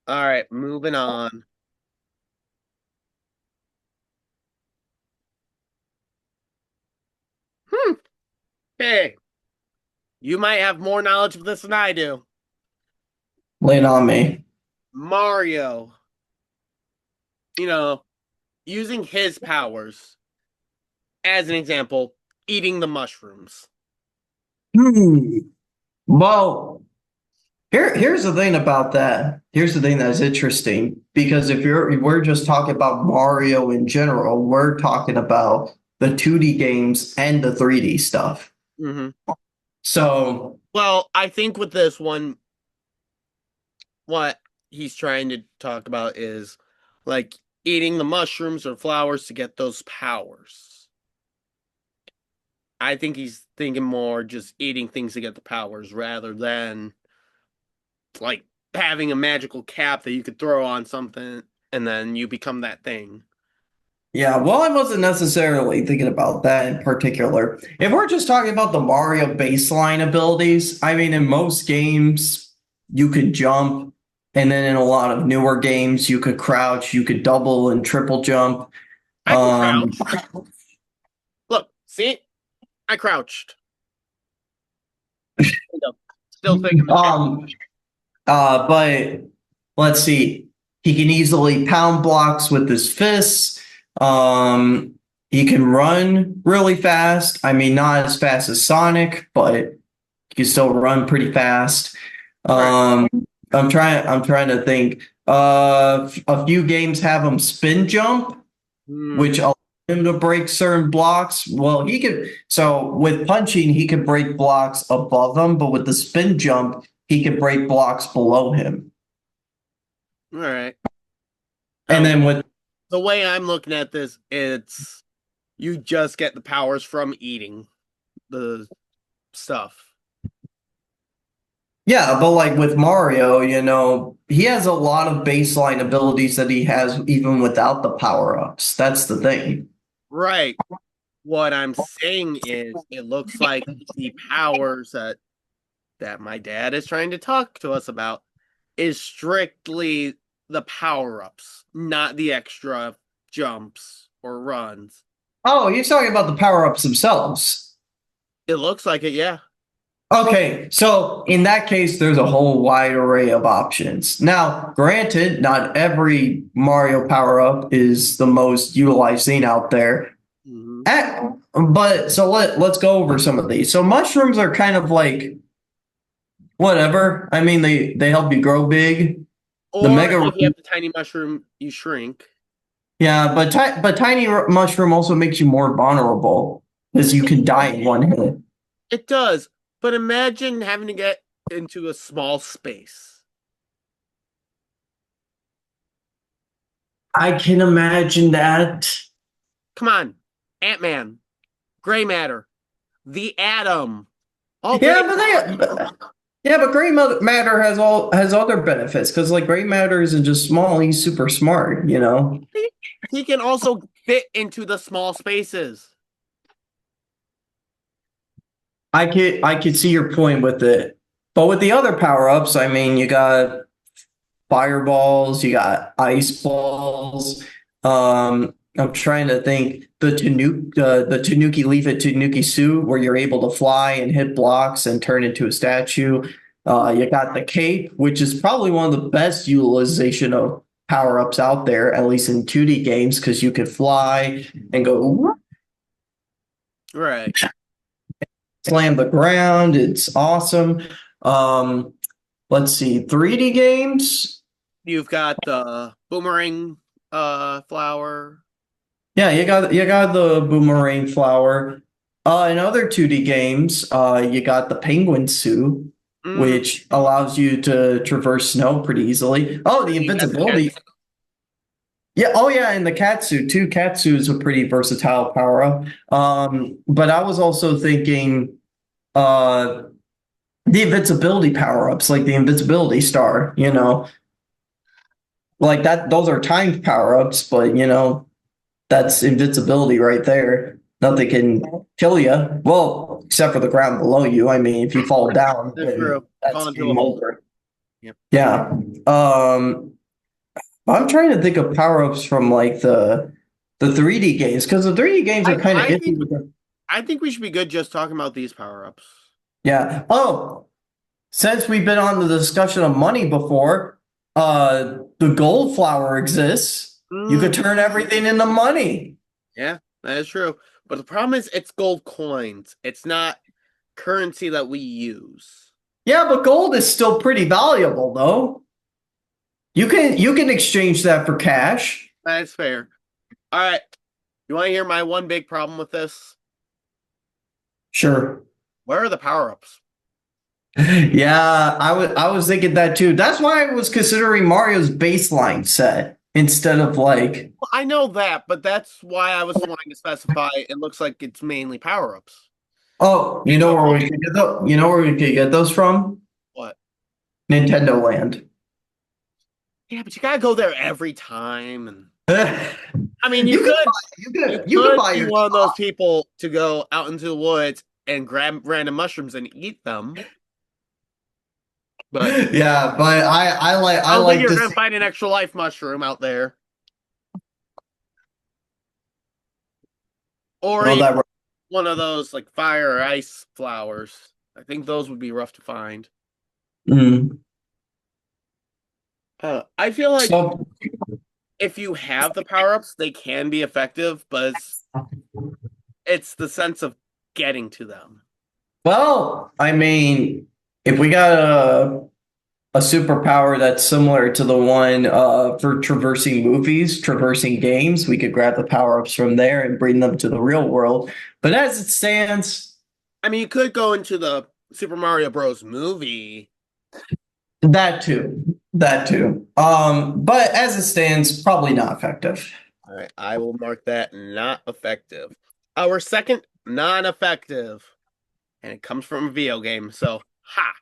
Speaker 1: All right, moving on. Hmm. Hey, you might have more knowledge of this than I do.
Speaker 2: Lay it on me.
Speaker 1: Mario, you know, using his powers as an example, eating the mushrooms.
Speaker 2: Hmm. Well, here's the thing about that. Here's the thing that's interesting because we're just talking about Mario in general, we're talking about the 2D games and the 3D stuff.
Speaker 1: Hmm.
Speaker 2: So,
Speaker 1: Well, I think with this one, what he's trying to talk about is like eating the mushrooms or flowers to get those powers. I think he's thinking more just eating things to get the powers rather than like having a magical cap that you could throw on something and then you become that thing.
Speaker 2: yeah, well, I wasn't necessarily thinking about that in particular. If we're just talking about the Mario baseline abilities, I mean, in most games, you could jump, and then in a lot of newer games, you could crouch, you could double and triple jump.
Speaker 1: I can
Speaker 2: Um,
Speaker 1: crouch. Look, see? I crouched. Still thinking the cap.
Speaker 2: um, but let's see. He can easily pound blocks with his fists. Um, he can run really fast. I mean, not as fast as Sonic, but he can still run pretty fast.
Speaker 1: Right.
Speaker 2: Um, I'm trying to think. A few games have him spin jump,
Speaker 1: Hmm.
Speaker 2: which allows him to break certain blocks. Well, he could. So with punching, he could break blocks above him, but with the spin jump, he could break blocks below him.
Speaker 1: All right.
Speaker 2: And
Speaker 1: Oh,
Speaker 2: then with
Speaker 1: the way I'm looking at this, it's you just get the powers from eating the stuff.
Speaker 2: yeah, but like with Mario, he has a lot of baseline abilities that he has even without the power-ups. That's the thing.
Speaker 1: Right. What I'm saying is it looks like the powers that my dad is trying to talk to us about is strictly the power-ups, not the extra jumps or runs.
Speaker 2: Oh, you're talking about the power-ups themselves.
Speaker 1: It looks like it, yeah.
Speaker 2: Okay, so in that case, there's a whole wide array of options. Now, granted, not every Mario power-up is the most utilized thing out there.
Speaker 1: Hmm.
Speaker 2: But so let's go over some of these. So mushrooms are kind of like whatever. I mean, they help you grow big. The
Speaker 1: Or
Speaker 2: mega,
Speaker 1: if you have the tiny mushroom, you shrink.
Speaker 2: yeah, but tiny mushroom also makes you more vulnerable because you can die in one hit.
Speaker 1: It does. But imagine having to get into a small space.
Speaker 2: I can imagine that.
Speaker 1: Come on. Ant-Man, gray matter, the atom. All
Speaker 2: Yeah,
Speaker 1: three.
Speaker 2: but gray matter has other benefits because like gray matter isn't just small; he's super smart.
Speaker 1: He can also fit into the small spaces.
Speaker 2: I could see your point with it, but with the other power ups, I mean, you got fireballs, you got ice balls. I'm trying to think the Tanuki leaf at Tanuki suit where you're able to fly and hit blocks and turn into a statue. You got the cape, which is probably one of the best utilization of power ups out there, at least in 2D games, because you could fly and go
Speaker 1: Right.
Speaker 2: slam the ground. It's awesome. Um, let's see, 3D games.
Speaker 1: You've got the boomerang flower.
Speaker 2: Yeah, you got the boomerang flower. In other 2D games, you got the penguin suit,
Speaker 1: Mm,
Speaker 2: which allows you to traverse snow pretty easily. Oh, the
Speaker 1: you got the cat.
Speaker 2: invincibility. Yeah, oh yeah, and the cat suit too. Cat suit is a pretty versatile power up. But I was also thinking uh the invincibility power ups, like the invincibility star, like that, those are timed power ups, but that's invincibility right there. Nothing can kill you. Well, except for the ground below you. I mean, if you fall down,
Speaker 1: That's
Speaker 2: then
Speaker 1: true.
Speaker 2: that's
Speaker 1: Fall into a
Speaker 2: game
Speaker 1: hole.
Speaker 2: over.
Speaker 1: Yep.
Speaker 2: Yeah. I'm trying to think of power ups from like the 3D games because the 3D games are kind of
Speaker 1: I
Speaker 2: iffy
Speaker 1: think
Speaker 2: with them.
Speaker 1: I think we should be good just talking about these power-ups.
Speaker 2: Yeah. Oh, since we've been on the discussion of money before, the gold flower exists. You could
Speaker 1: Mm,
Speaker 2: turn everything into money.
Speaker 1: yeah, that is true. But the problem is it's gold coins. It's not currency that we use.
Speaker 2: Yeah, but gold is still pretty valuable though. You can exchange that for cash.
Speaker 1: That's fair. All right. You want to hear my one big problem with this?
Speaker 2: Sure.
Speaker 1: Where are the power-ups?
Speaker 2: Yeah, I was thinking that too. That's why I was considering Mario's baseline set instead of like,
Speaker 1: Well, I know that, but that's why I was wanting to specify it looks like it's mainly power-ups.
Speaker 2: oh, you know where we could get you know where we could get those from?
Speaker 1: What?
Speaker 2: Nintendo Land.
Speaker 1: Yeah, but you gotta go there every time. And
Speaker 2: you
Speaker 1: I mean,
Speaker 2: can buy you can
Speaker 1: could
Speaker 2: buy
Speaker 1: be
Speaker 2: your
Speaker 1: one of those people to go out into the woods and grab random mushrooms and eat them. But
Speaker 2: yeah, but I
Speaker 1: I don't think
Speaker 2: like
Speaker 1: you're
Speaker 2: to
Speaker 1: gonna
Speaker 2: see
Speaker 1: find an extra life mushroom out there, or
Speaker 2: well,
Speaker 1: even
Speaker 2: that
Speaker 1: one of those like fire or ice flowers. I think those would be rough to find.
Speaker 2: mm.
Speaker 1: I feel like
Speaker 2: So
Speaker 1: if you have the power ups, they can be effective, but it's the sense of getting to them.
Speaker 2: well, I mean, if we got a superpower that's similar to the one for traversing movies, traversing games, we could grab the power-ups from there and bring them to the real world. But as it stands,
Speaker 1: I mean, you could go into the Super Mario Bros. Movie.
Speaker 2: that too. That too. But as it stands, probably not effective.
Speaker 1: All right, I will mark that not effective. Our second non-effective, and it comes from a video game. So, ha.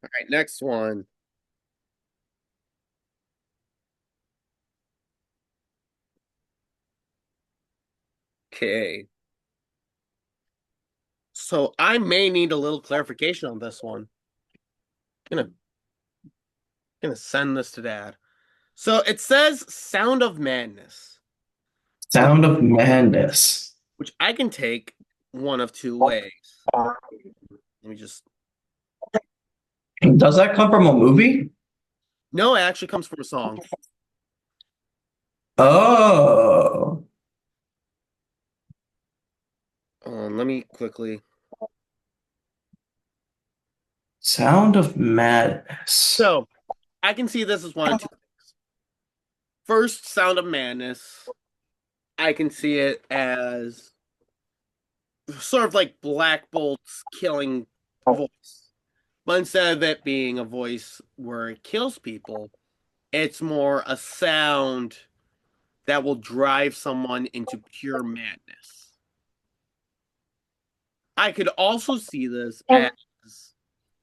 Speaker 1: All right, next one. Okay. So I may need a little clarification on this one. Gonna gonna send this to Dad. So it says "Sound of Madness,"
Speaker 2: Sound of Madness.
Speaker 1: which I can take one of two ways. Let me just.
Speaker 2: Does that come from a movie?
Speaker 1: No, it actually comes from a song.
Speaker 2: Oh.
Speaker 1: Let me quickly.
Speaker 2: Sound of Madness.
Speaker 1: So I can see this as one of two things. First, "Sound of Madness." I can see it as sort of like Black Bolt's killing voice. But instead of it being a voice where it kills people, it's more a sound that will drive someone into pure madness. I could also see this as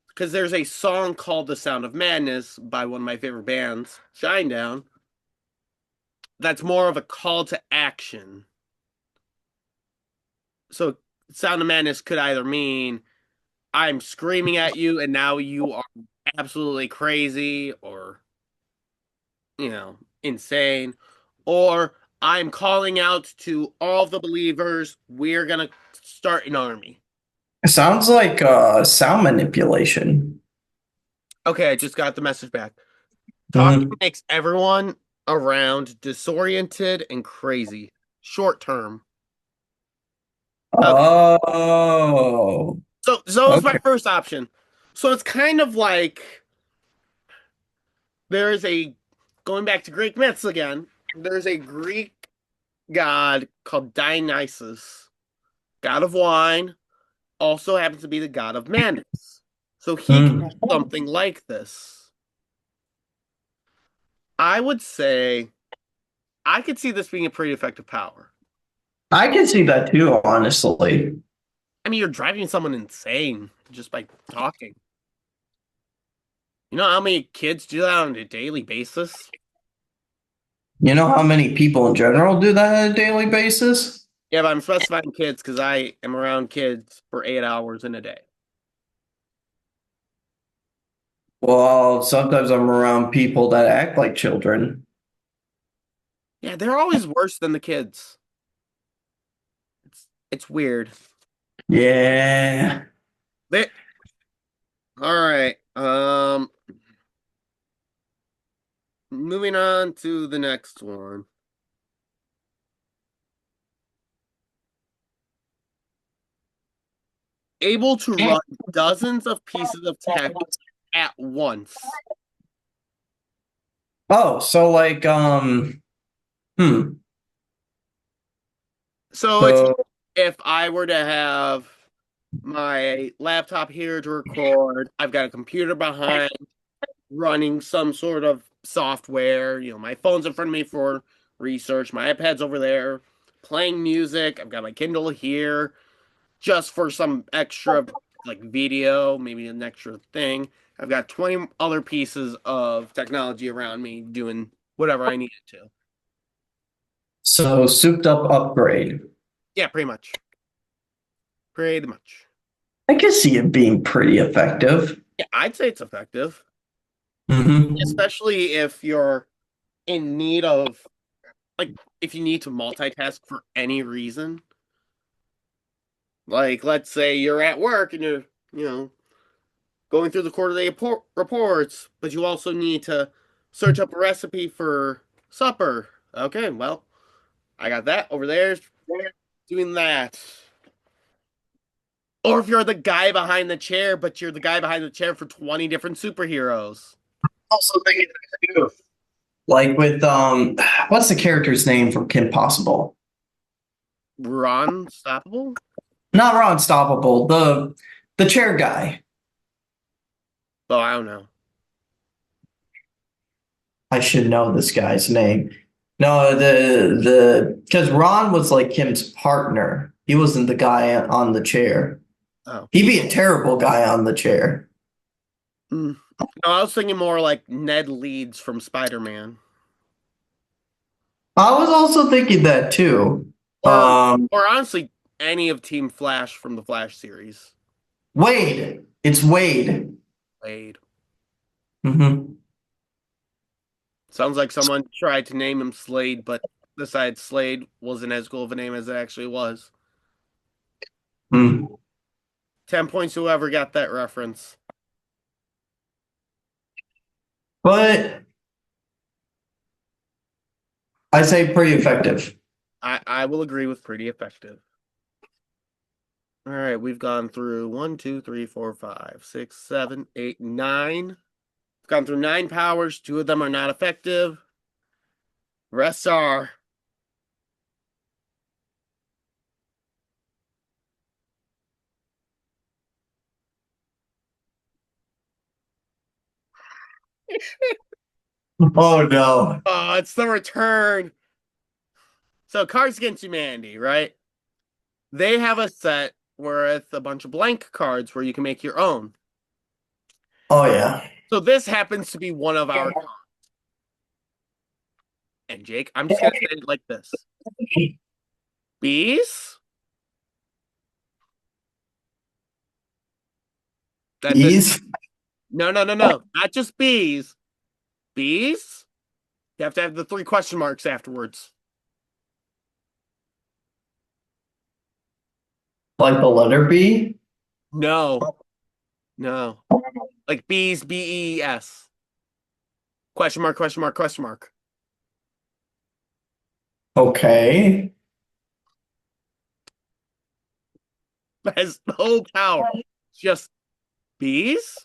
Speaker 1: because there's a song called "The Sound of Madness" by one of my favorite bands, Shinedown, that's more of a call to action. So, "Sound of Madness" could either mean I'm screaming at you and now you are absolutely crazy or, insane, or I'm calling out to all the believers, we're gonna start an army.
Speaker 2: It sounds like sound manipulation.
Speaker 1: Okay, I just got the message back. Talking
Speaker 2: Mhm.
Speaker 1: makes everyone around disoriented and crazy. Short term. Okay.
Speaker 2: Oh.
Speaker 1: So was my
Speaker 2: Okay.
Speaker 1: first option. So it's kind of like there is a going back to Greek myths again. There's a Greek god called Dionysus, god of wine, also happens to be the god of madness. So he can
Speaker 2: Mm.
Speaker 1: do something like this. I would say I could see this being a pretty effective power.
Speaker 2: I can see that too, honestly.
Speaker 1: I mean, you're driving someone insane just by talking. You know how many kids do that on a daily basis?
Speaker 2: You know how many people in general do that on a daily basis?
Speaker 1: Yeah, but I'm specifying kids because I am around kids for 8 hours in a day.
Speaker 2: Well, sometimes I'm around people that act like children.
Speaker 1: Yeah, they're always worse than the kids. It's weird.
Speaker 2: Yeah.
Speaker 1: They, all right. Moving on to the next one. Able to run dozens of pieces of tech at once.
Speaker 2: Oh, so like hmm.
Speaker 1: So it's
Speaker 2: So
Speaker 1: if I were to have my laptop here to record, I've got a computer behind running some sort of software. My phone's in front of me for research. My iPad's over there playing music. I've got my Kindle here just for some extra like video, maybe an extra thing. I've got 20 other pieces of technology around me doing whatever I need it to.
Speaker 2: so souped up upgrade.
Speaker 1: Yeah, pretty much. Pretty much.
Speaker 2: I can see it being pretty effective.
Speaker 1: Yeah, I'd say it's effective,
Speaker 2: Hmm.
Speaker 1: especially if you're in need of like if you need to multitask for any reason. Like let's say you're at work and you're going through the quarterly reports, but you also need to search up a recipe for supper. Okay, well, I got that over there doing that. Or if you're the guy behind the chair, but you're the guy behind the chair for 20 different superheroes.
Speaker 2: Also thinking that too. Like with what's the character's name from Kim Possible?
Speaker 1: Ron Stoppable?
Speaker 2: Not Ron Stoppable, the chair guy.
Speaker 1: Oh, I don't know.
Speaker 2: I should know this guy's name. No, the because Ron was like Kim's partner. He wasn't the guy on the chair.
Speaker 1: Oh.
Speaker 2: He'd be a terrible guy on the chair.
Speaker 1: Mm. No, I was thinking more like Ned Leeds from Spider-Man.
Speaker 2: I was also thinking that too.
Speaker 1: Or
Speaker 2: Um,
Speaker 1: or honestly, any of Team Flash from the Flash series.
Speaker 2: Wade. It's Wade.
Speaker 1: Blade.
Speaker 2: Hmm.
Speaker 1: Sounds like someone tried to name him Slade, but decided Slade wasn't as cool of a name as it actually was.
Speaker 2: Mm.
Speaker 1: 10 points whoever got that reference.
Speaker 2: But I say pretty effective.
Speaker 1: I will agree with pretty effective. All right, we've gone through one, two, three, four, five, six, seven, eight, nine. We've gone through 9 powers. 2 of them are not effective. Rest are.
Speaker 2: Oh no.
Speaker 1: Oh, it's the return. So, Cards Against Humanity, right? They have a set with a bunch of blank cards where you can make your own.
Speaker 2: Oh yeah.
Speaker 1: So, this happens to be one of our cards. And, Jake, I'm just going to say it like this: bees? That's it.
Speaker 2: Ease.
Speaker 1: No, no, no, no. Not just bees. Bees? You have to have the 3 question marks afterwards.
Speaker 2: Like the letter B?
Speaker 1: No, no. Like bees, BEES. Question mark, question mark, question mark.
Speaker 2: Okay.
Speaker 1: That has no power. It's just bees?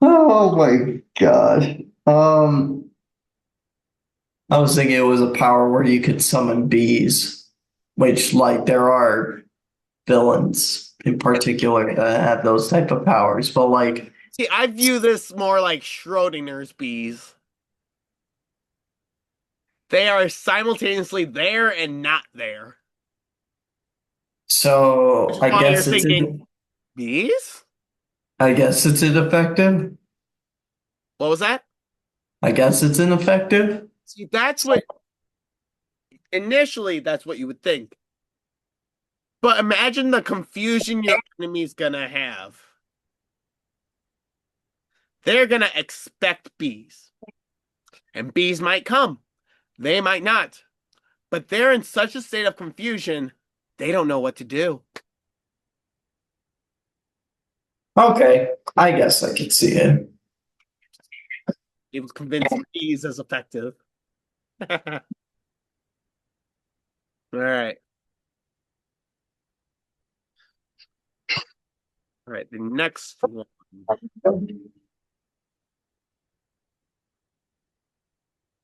Speaker 2: Oh my God. I was thinking it was a power where you could summon bees, which like there are villains in particular that have those type of powers, but like
Speaker 1: See, I view this more like Schrodinger's bees. They are simultaneously there and not there. Which
Speaker 2: so
Speaker 1: is why you're thinking, bees?
Speaker 2: I guess it's ineffective.
Speaker 1: What was that?
Speaker 2: I guess it's ineffective.
Speaker 1: See, that's what initially that's what you would think. But imagine the confusion your enemy's gonna have. They're gonna expect bees. And bees might come. They might not, but they're in such a state of confusion, they don't know what to do.
Speaker 2: Okay, I guess I could see it.
Speaker 1: It was convinced he's as effective. All right. All right. The next one.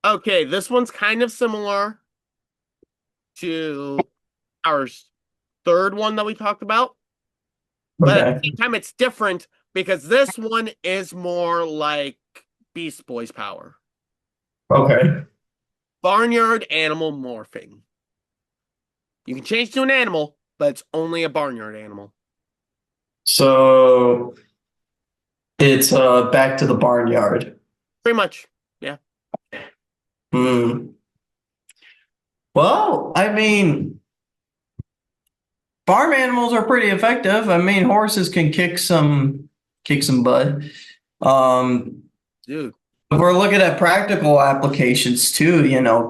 Speaker 1: Okay, this one's kind of similar to our third one that we talked about, but at the
Speaker 2: Okay.
Speaker 1: same time, it's different because this one is more like Beast Boy's power.
Speaker 2: Okay.
Speaker 1: Barnyard animal morphing. You can change to an animal, but it's only a barnyard animal.
Speaker 2: So it's back to the barnyard.
Speaker 1: Pretty much. Yeah.
Speaker 2: Hmm. Well, I mean, farm animals are pretty effective. I mean, horses can kick some butt. Um,
Speaker 1: Dude.
Speaker 2: if we're looking at practical applications too,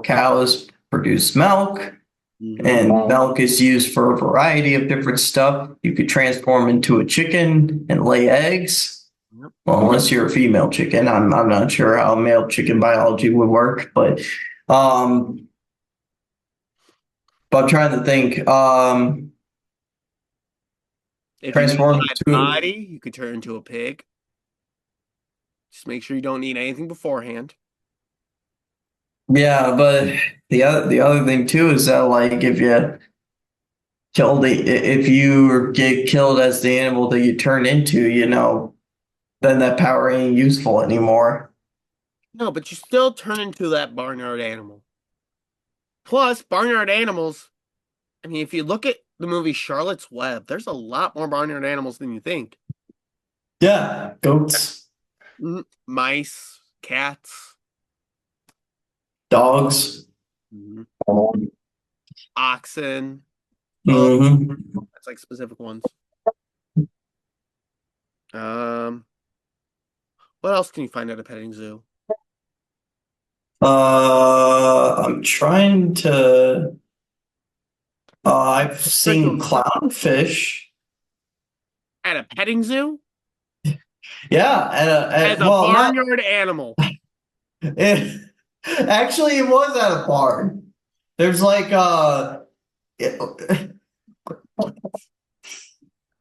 Speaker 2: cows produce milk, and milk is used for a variety of different stuff. You could transform into a chicken and lay eggs.
Speaker 1: Yep.
Speaker 2: Well, unless you're a female chicken, I'm not sure how male chicken biology would work, um, but I'm trying to think.
Speaker 1: If you need
Speaker 2: Transform
Speaker 1: a
Speaker 2: to
Speaker 1: body, you could turn into a pig. Just make sure you don't eat anything beforehand.
Speaker 2: Yeah, but the other thing too is that like if you get killed as the animal that you turn into, then that power ain't useful anymore.
Speaker 1: No, but you still turn into that barnyard animal. Plus, barnyard animals, I mean, if you look at the movie Charlotte's Web, there's a lot more barnyard animals than you think.
Speaker 2: Yeah, goats,
Speaker 1: Mice, cats,
Speaker 2: dogs.
Speaker 1: mhm, oxen. Well,
Speaker 2: Hmm.
Speaker 1: that's like specific ones. Um, what else can you find at a petting zoo?
Speaker 2: I'm trying to. I've
Speaker 1: Curriculum
Speaker 2: seen clownfish.
Speaker 1: at a petting zoo
Speaker 2: Yeah,
Speaker 1: as a
Speaker 2: well, not
Speaker 1: barnyard animal.
Speaker 2: it, actually, it was at a barn. There's like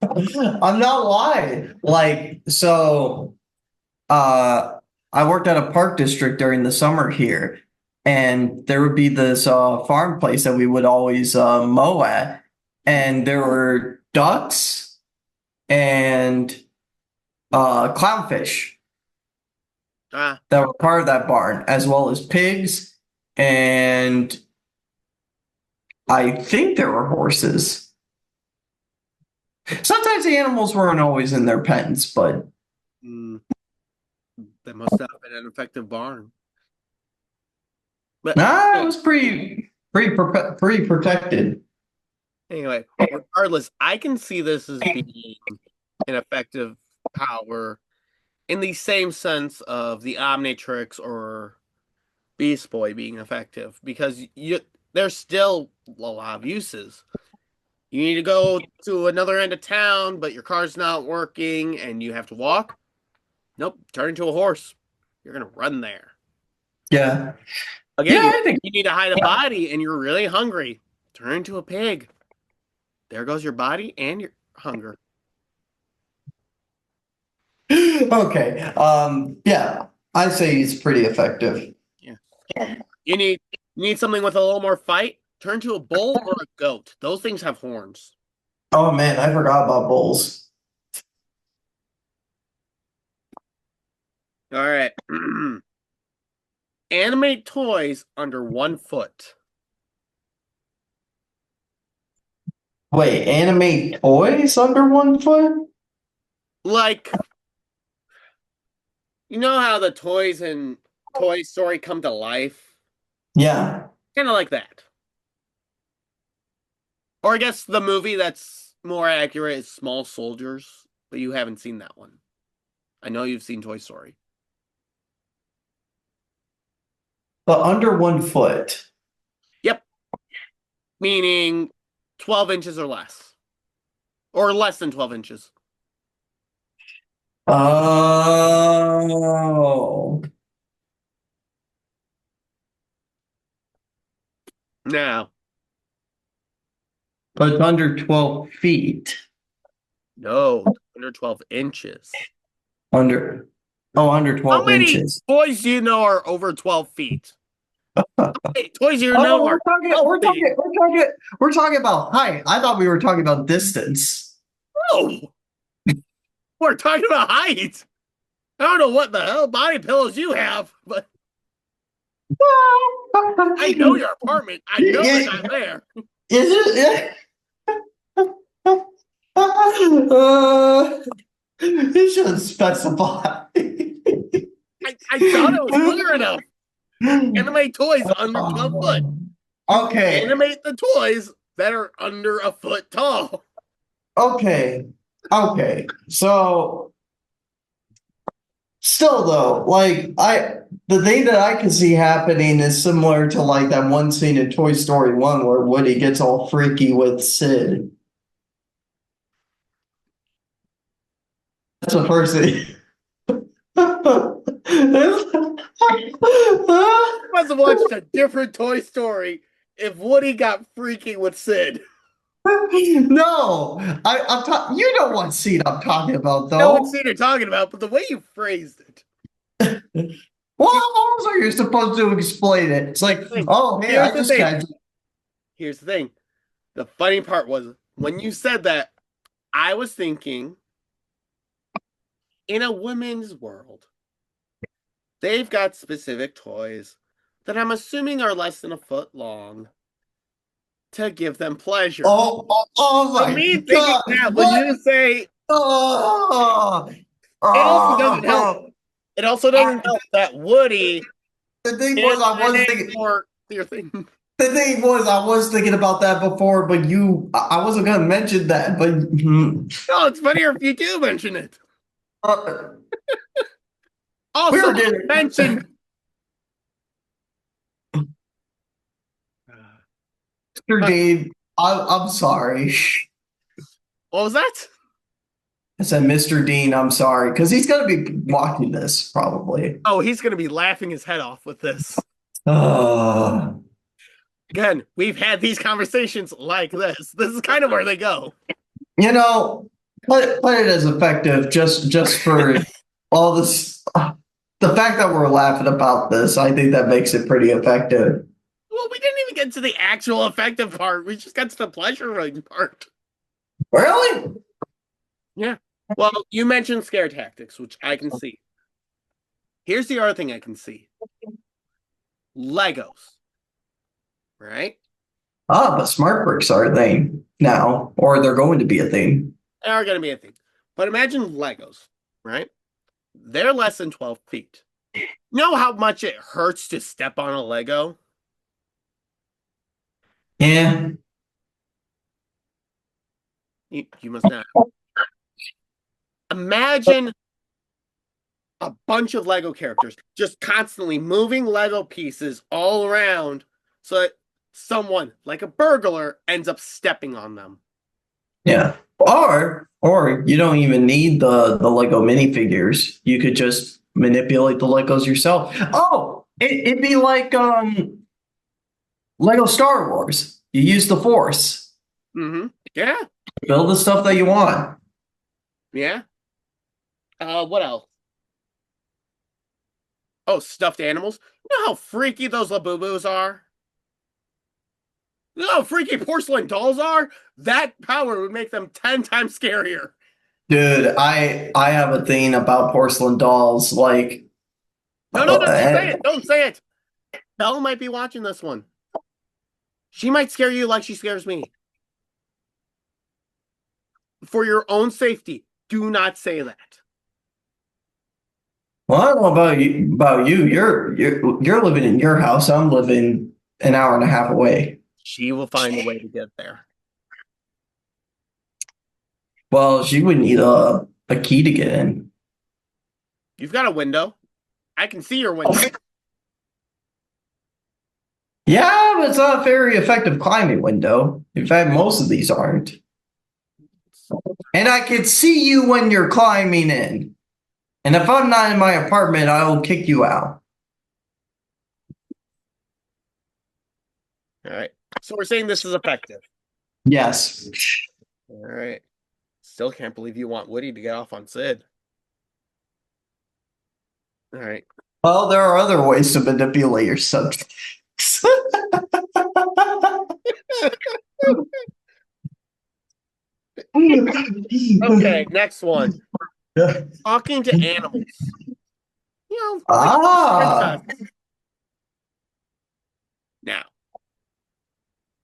Speaker 2: I'm not lying. Like, so I worked at a park district during the summer here, and there would be this farm place that we would always mow at, and there were ducks and clownfish
Speaker 1: Ah,
Speaker 2: that were part of that barn, as well as pigs, and I think there were horses. Sometimes the animals weren't always in their pens, but
Speaker 1: mm, that must have been an effective barn. But
Speaker 2: nah, it
Speaker 1: yeah,
Speaker 2: was pretty protected.
Speaker 1: anyway, regardless, I can see this as being an effective power in the same sense of the Omnitrix or Beast Boy being effective because there's still a lot of uses. You need to go to another end of town, but your car's not working and you have to walk. Nope, turn into a horse. You're gonna run there.
Speaker 2: Yeah, yeah,
Speaker 1: Again,
Speaker 2: I think.
Speaker 1: you need to hide a body and you're really hungry. Turn into a pig. There goes your body and your hunger.
Speaker 2: Okay. Yeah, I say he's pretty effective.
Speaker 1: Yeah. You need you need something with a little more fight? Turn to a bull or a goat. Those things have horns.
Speaker 2: Oh man, I forgot about bulls.
Speaker 1: All right. Animate toys under 1 foot.
Speaker 2: Wait, animate toys under 1 foot?
Speaker 1: Like, you know how the toys in Toy Story come to life?
Speaker 2: Yeah.
Speaker 1: Kind of like that. Or I guess the movie that's more accurate is Small Soldiers, but you haven't seen that one. I know you've seen Toy Story.
Speaker 2: But under 1 foot.
Speaker 1: Yep. Meaning 12 inches or less. Or less than 12 inches.
Speaker 2: Oh.
Speaker 1: Now,
Speaker 2: But it's under 12 feet.
Speaker 1: no, under 12 inches.
Speaker 2: Under under
Speaker 1: How
Speaker 2: 12
Speaker 1: many
Speaker 2: inches.
Speaker 1: toys do you know are over 12 feet? How many toys do you know
Speaker 2: Oh,
Speaker 1: are 12 feet?
Speaker 2: we're talking about height. I thought we were talking about distance.
Speaker 1: No, we're talking about height. I don't know what the hell body pillows you have, but I know your apartment. I know they're not there.
Speaker 2: Is it? You should specify.
Speaker 1: I thought it was clear enough. Animate toys under 12 foot.
Speaker 2: Okay.
Speaker 1: Animate the toys that are under a foot tall.
Speaker 2: Okay. Okay. So still though, the thing that I can see happening is similar to like that one scene in Toy Story 1 where Woody gets all freaky with Sid. That's the first thing.
Speaker 1: I must have watched a different Toy Story if Woody got freaky with Sid.
Speaker 2: No, you know what scene I'm talking about,
Speaker 1: I know what
Speaker 2: though.
Speaker 1: scene you're talking about, but the way you phrased it.
Speaker 2: Well, also you're supposed to explain it. It's like, oh, hey,
Speaker 1: Here's
Speaker 2: I
Speaker 1: the
Speaker 2: just
Speaker 1: thing.
Speaker 2: got.
Speaker 1: Here's the thing. The funny part was when you said that, I was thinking in a women's world, they've got specific toys that I'm assuming are less than a foot long to give them pleasure.
Speaker 2: Oh
Speaker 1: So
Speaker 2: my
Speaker 1: me thinking
Speaker 2: God!
Speaker 1: that when
Speaker 2: What?
Speaker 1: you say
Speaker 2: Oh,
Speaker 1: it also doesn't help.
Speaker 2: oh.
Speaker 1: It also doesn't help that Woody
Speaker 2: The thing
Speaker 1: is
Speaker 2: was, I
Speaker 1: the
Speaker 2: was
Speaker 1: name
Speaker 2: thinking.
Speaker 1: for your thing.
Speaker 2: The thing was, I was thinking about that before, but I wasn't gonna mention that. But
Speaker 1: No, it's funnier if you do mention it.
Speaker 2: uh, we
Speaker 1: Also,
Speaker 2: were getting.
Speaker 1: mention
Speaker 2: Mr. Dave, I'm sorry.
Speaker 1: what was that?
Speaker 2: I said, Mr. Dean, I'm sorry, because he's going to be watching this probably.
Speaker 1: Oh, he's gonna be laughing his head off with this.
Speaker 2: Uh,
Speaker 1: Again, we've had these conversations like this. This is kind of where they go.
Speaker 2: you know, play it as effective just for all this. The fact that we're laughing about this, I think that makes it pretty effective.
Speaker 1: Well, we didn't even get to the actual effective part. We just got to the pleasuring part.
Speaker 2: Really?
Speaker 1: Yeah. Well, you mentioned scare tactics, which I can see. Here's the other thing I can see. Legos. Right?
Speaker 2: Ah, but smart bricks are a thing now, or they're going to be a thing.
Speaker 1: They are going to be a thing. But imagine Legos, right? They're less than 12 feet. You know how much it hurts to step on a Lego?
Speaker 2: Yeah.
Speaker 1: You must not. Imagine a bunch of Lego characters just constantly moving Lego pieces all around so that someone, like a burglar, ends up stepping on them.
Speaker 2: Yeah. Or you don't even need the Lego minifigures. You could just manipulate the Legos yourself. Oh, it'd be like Lego Star Wars. You use the Force.
Speaker 1: Mm-hmm. Yeah.
Speaker 2: Build the stuff that you want.
Speaker 1: Yeah. What else? Oh, stuffed animals. You know how freaky those Labubus are? You know how freaky porcelain dolls are? That power would make them 10 times scarier.
Speaker 2: Dude, I have a thing about porcelain dolls. Like,
Speaker 1: No, no, no, don't say it. Don't say it. Belle might be watching this one. She might scare you like she scares me. For your own safety, do not say that.
Speaker 2: well, I don't know about you. You're living in your house. I'm living an hour and a half away.
Speaker 1: She will find a way to get there.
Speaker 2: Well, she would need a key to get in.
Speaker 1: You've got a window. I can see your window.
Speaker 2: Yeah, but it's not a very effective climbing window. In fact, most of these aren't. And I can see you when you're climbing in. And if I'm not in my apartment, I will kick you out.
Speaker 1: All right. So we're saying this is effective.
Speaker 2: Yes.
Speaker 1: All right. Still can't believe you want Woody to get off on Sid. All right.
Speaker 2: Well, there are other ways to manipulate your subjects.
Speaker 1: Okay, next one. Talking to animals. Like
Speaker 2: Ah,
Speaker 1: princess. Now,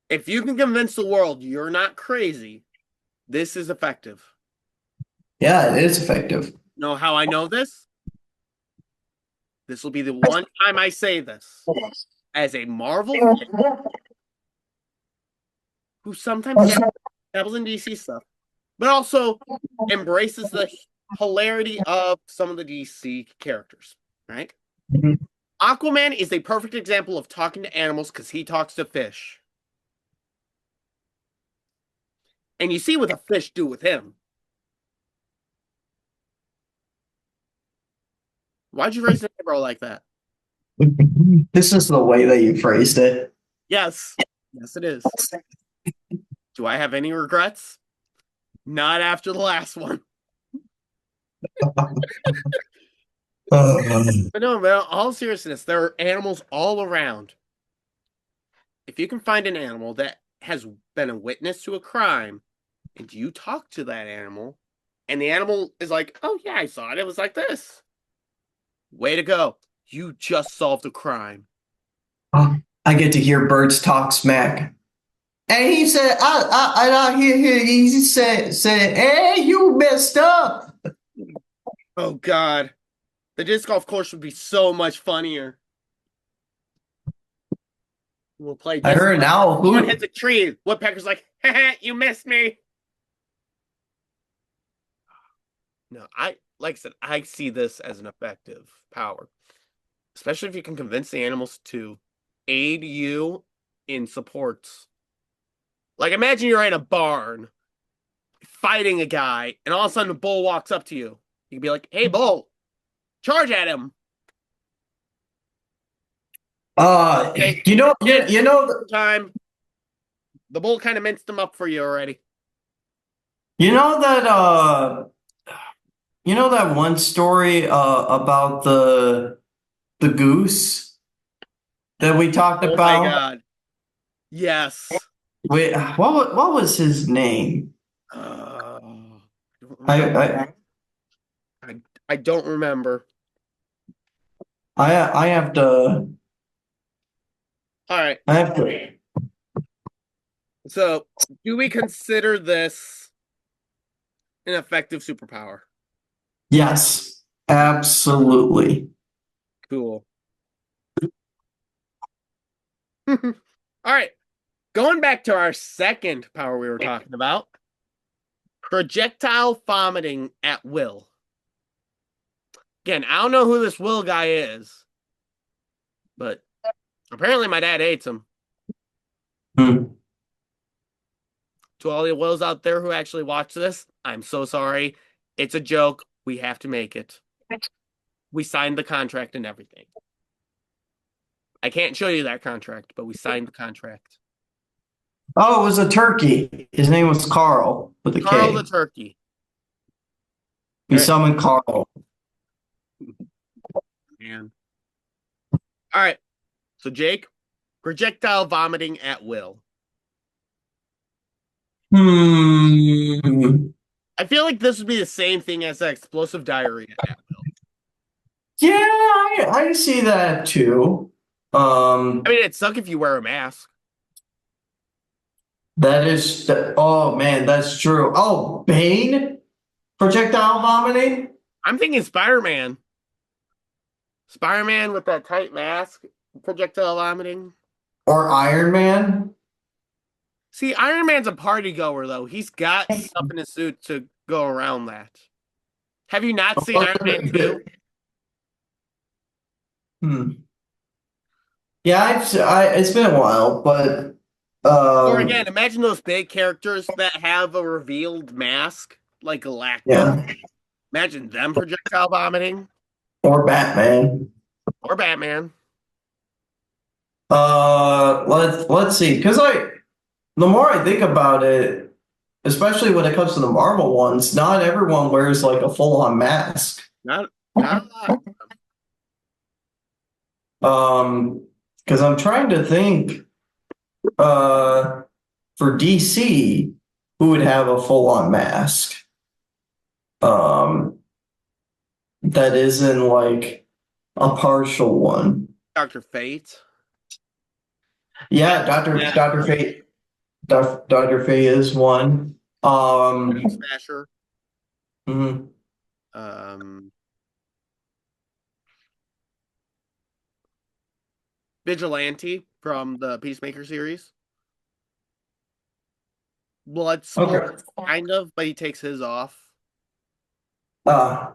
Speaker 1: if you can convince the world you're not crazy, this is effective.
Speaker 2: yeah, it is effective.
Speaker 1: Know how I know this? This will be the one time I say this. As a Marvel fan who sometimes dabbles in DC stuff, but also embraces the hilarity of some of the DC characters, right?
Speaker 2: Mhm.
Speaker 1: Aquaman is a perfect example of talking to animals because he talks to fish. And you see what the fish do with him. Why'd you raise an eyebrow like that?
Speaker 2: This is the way that you phrased it.
Speaker 1: Yes. Yes, it is. Do I have any regrets? Not after the last one. But no, man, all seriousness, there are animals all around. If you can find an animal that has been a witness to a crime and you talk to that animal and the animal is like, oh yeah, I saw it. It was like this. Way to go. You just solved a crime.
Speaker 2: I get to hear birds talk smack. And he said, I hear, he said, hey, you messed up.
Speaker 1: Oh God. The disc golf course would be so much funnier. We'll play
Speaker 2: I
Speaker 1: disc
Speaker 2: heard an
Speaker 1: golf.
Speaker 2: owl
Speaker 1: One
Speaker 2: hoot.
Speaker 1: hits a tree. Woodpecker's like, haha, you missed me. No, like I said, I see this as an effective power, especially if you can convince the animals to aid you in supports. Like, imagine you're in a barn fighting a guy, and all of a sudden a bull walks up to you. You can be like, "Hey, bull, charge at him!" Hey,
Speaker 2: You know,
Speaker 1: kid,
Speaker 2: you know,
Speaker 1: time. The bull kind of minced him up for you already.
Speaker 2: you know that, you know that one story, about the goose that we talked
Speaker 1: Oh my
Speaker 2: about?
Speaker 1: God. Yes.
Speaker 2: Wait, what was his name?
Speaker 1: I don't
Speaker 2: I,
Speaker 1: remember.
Speaker 2: I,
Speaker 1: I, I don't remember.
Speaker 2: I have to,
Speaker 1: All right.
Speaker 2: I have to.
Speaker 1: So, do we consider this an effective superpower?
Speaker 2: Yes, absolutely.
Speaker 1: Cool. All right. Going back to our second power we were talking about, projectile vomiting at will. Again, I don't know who this Will guy is, but apparently my dad hates him.
Speaker 2: Hmm.
Speaker 1: To all the Wills out there who actually watch this, I'm so sorry. It's a joke. We have to make it. We signed the contract and everything. I can't show you that contract, but we signed the contract.
Speaker 2: Oh, it was a turkey. His name was Carl with a
Speaker 1: Carl the
Speaker 2: K.
Speaker 1: turkey.
Speaker 2: We
Speaker 1: All right,
Speaker 2: summoned Carl.
Speaker 1: man. All right. So Jake, projectile vomiting at will.
Speaker 2: Hmm.
Speaker 1: I feel like this would be the same thing as explosive diarrhea at will.
Speaker 2: Yeah, I see that too.
Speaker 1: I mean, it'd suck if you wear a mask.
Speaker 2: That is, oh man, that's true. Oh, Bane? Projectile vomiting?
Speaker 1: I'm thinking Spider-Man. Spider-Man with that tight mask, projectile vomiting.
Speaker 2: Or Iron Man?
Speaker 1: See, Iron Man's a party goer, though. He's got stuff in his suit to go around that. Have you not seen Iron Man 2?
Speaker 2: Hmm. Yeah, it's been a while, but
Speaker 1: Or again,
Speaker 2: um,
Speaker 1: imagine those big characters that have a revealed mask, like Galactus.
Speaker 2: yeah,
Speaker 1: Imagine them projectile vomiting,
Speaker 2: or Batman.
Speaker 1: or Batman.
Speaker 2: Let's see, because the more I think about it, especially when it comes to the Marvel ones, not everyone wears like a full-on mask.
Speaker 1: Not a lot.
Speaker 2: Because I'm trying to think, uh, for DC, who would have a full-on mask? Um, that isn't like a partial one.
Speaker 1: Dr. Fate.
Speaker 2: Yeah,
Speaker 1: Yeah.
Speaker 2: Doctor Fate is one.
Speaker 1: Smasher.
Speaker 2: Mhm.
Speaker 1: Um, Vigilante from the Peacemaker series.
Speaker 2: Okay.
Speaker 1: Bloodsport, kind of, but he takes his off.
Speaker 2: Uh,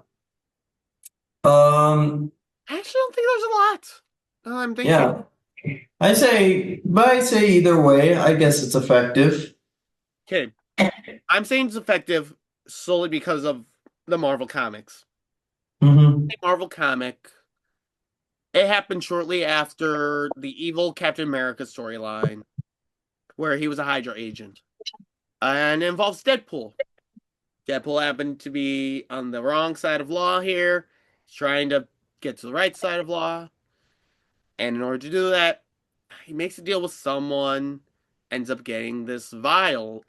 Speaker 2: um,
Speaker 1: I actually don't think there's a lot. I'm thinking.
Speaker 2: yeah. I say either way, I guess it's effective.
Speaker 1: Okay, I'm saying it's effective solely because of the Marvel comics.
Speaker 2: Hmm.
Speaker 1: Marvel comic. It happened shortly after the evil Captain America storyline, where he was a Hydra agent, and it involves Deadpool. Deadpool happened to be on the wrong side of law here. He's trying to get to the right side of law, and in order to do that, he makes a deal with someone, ends up getting this vial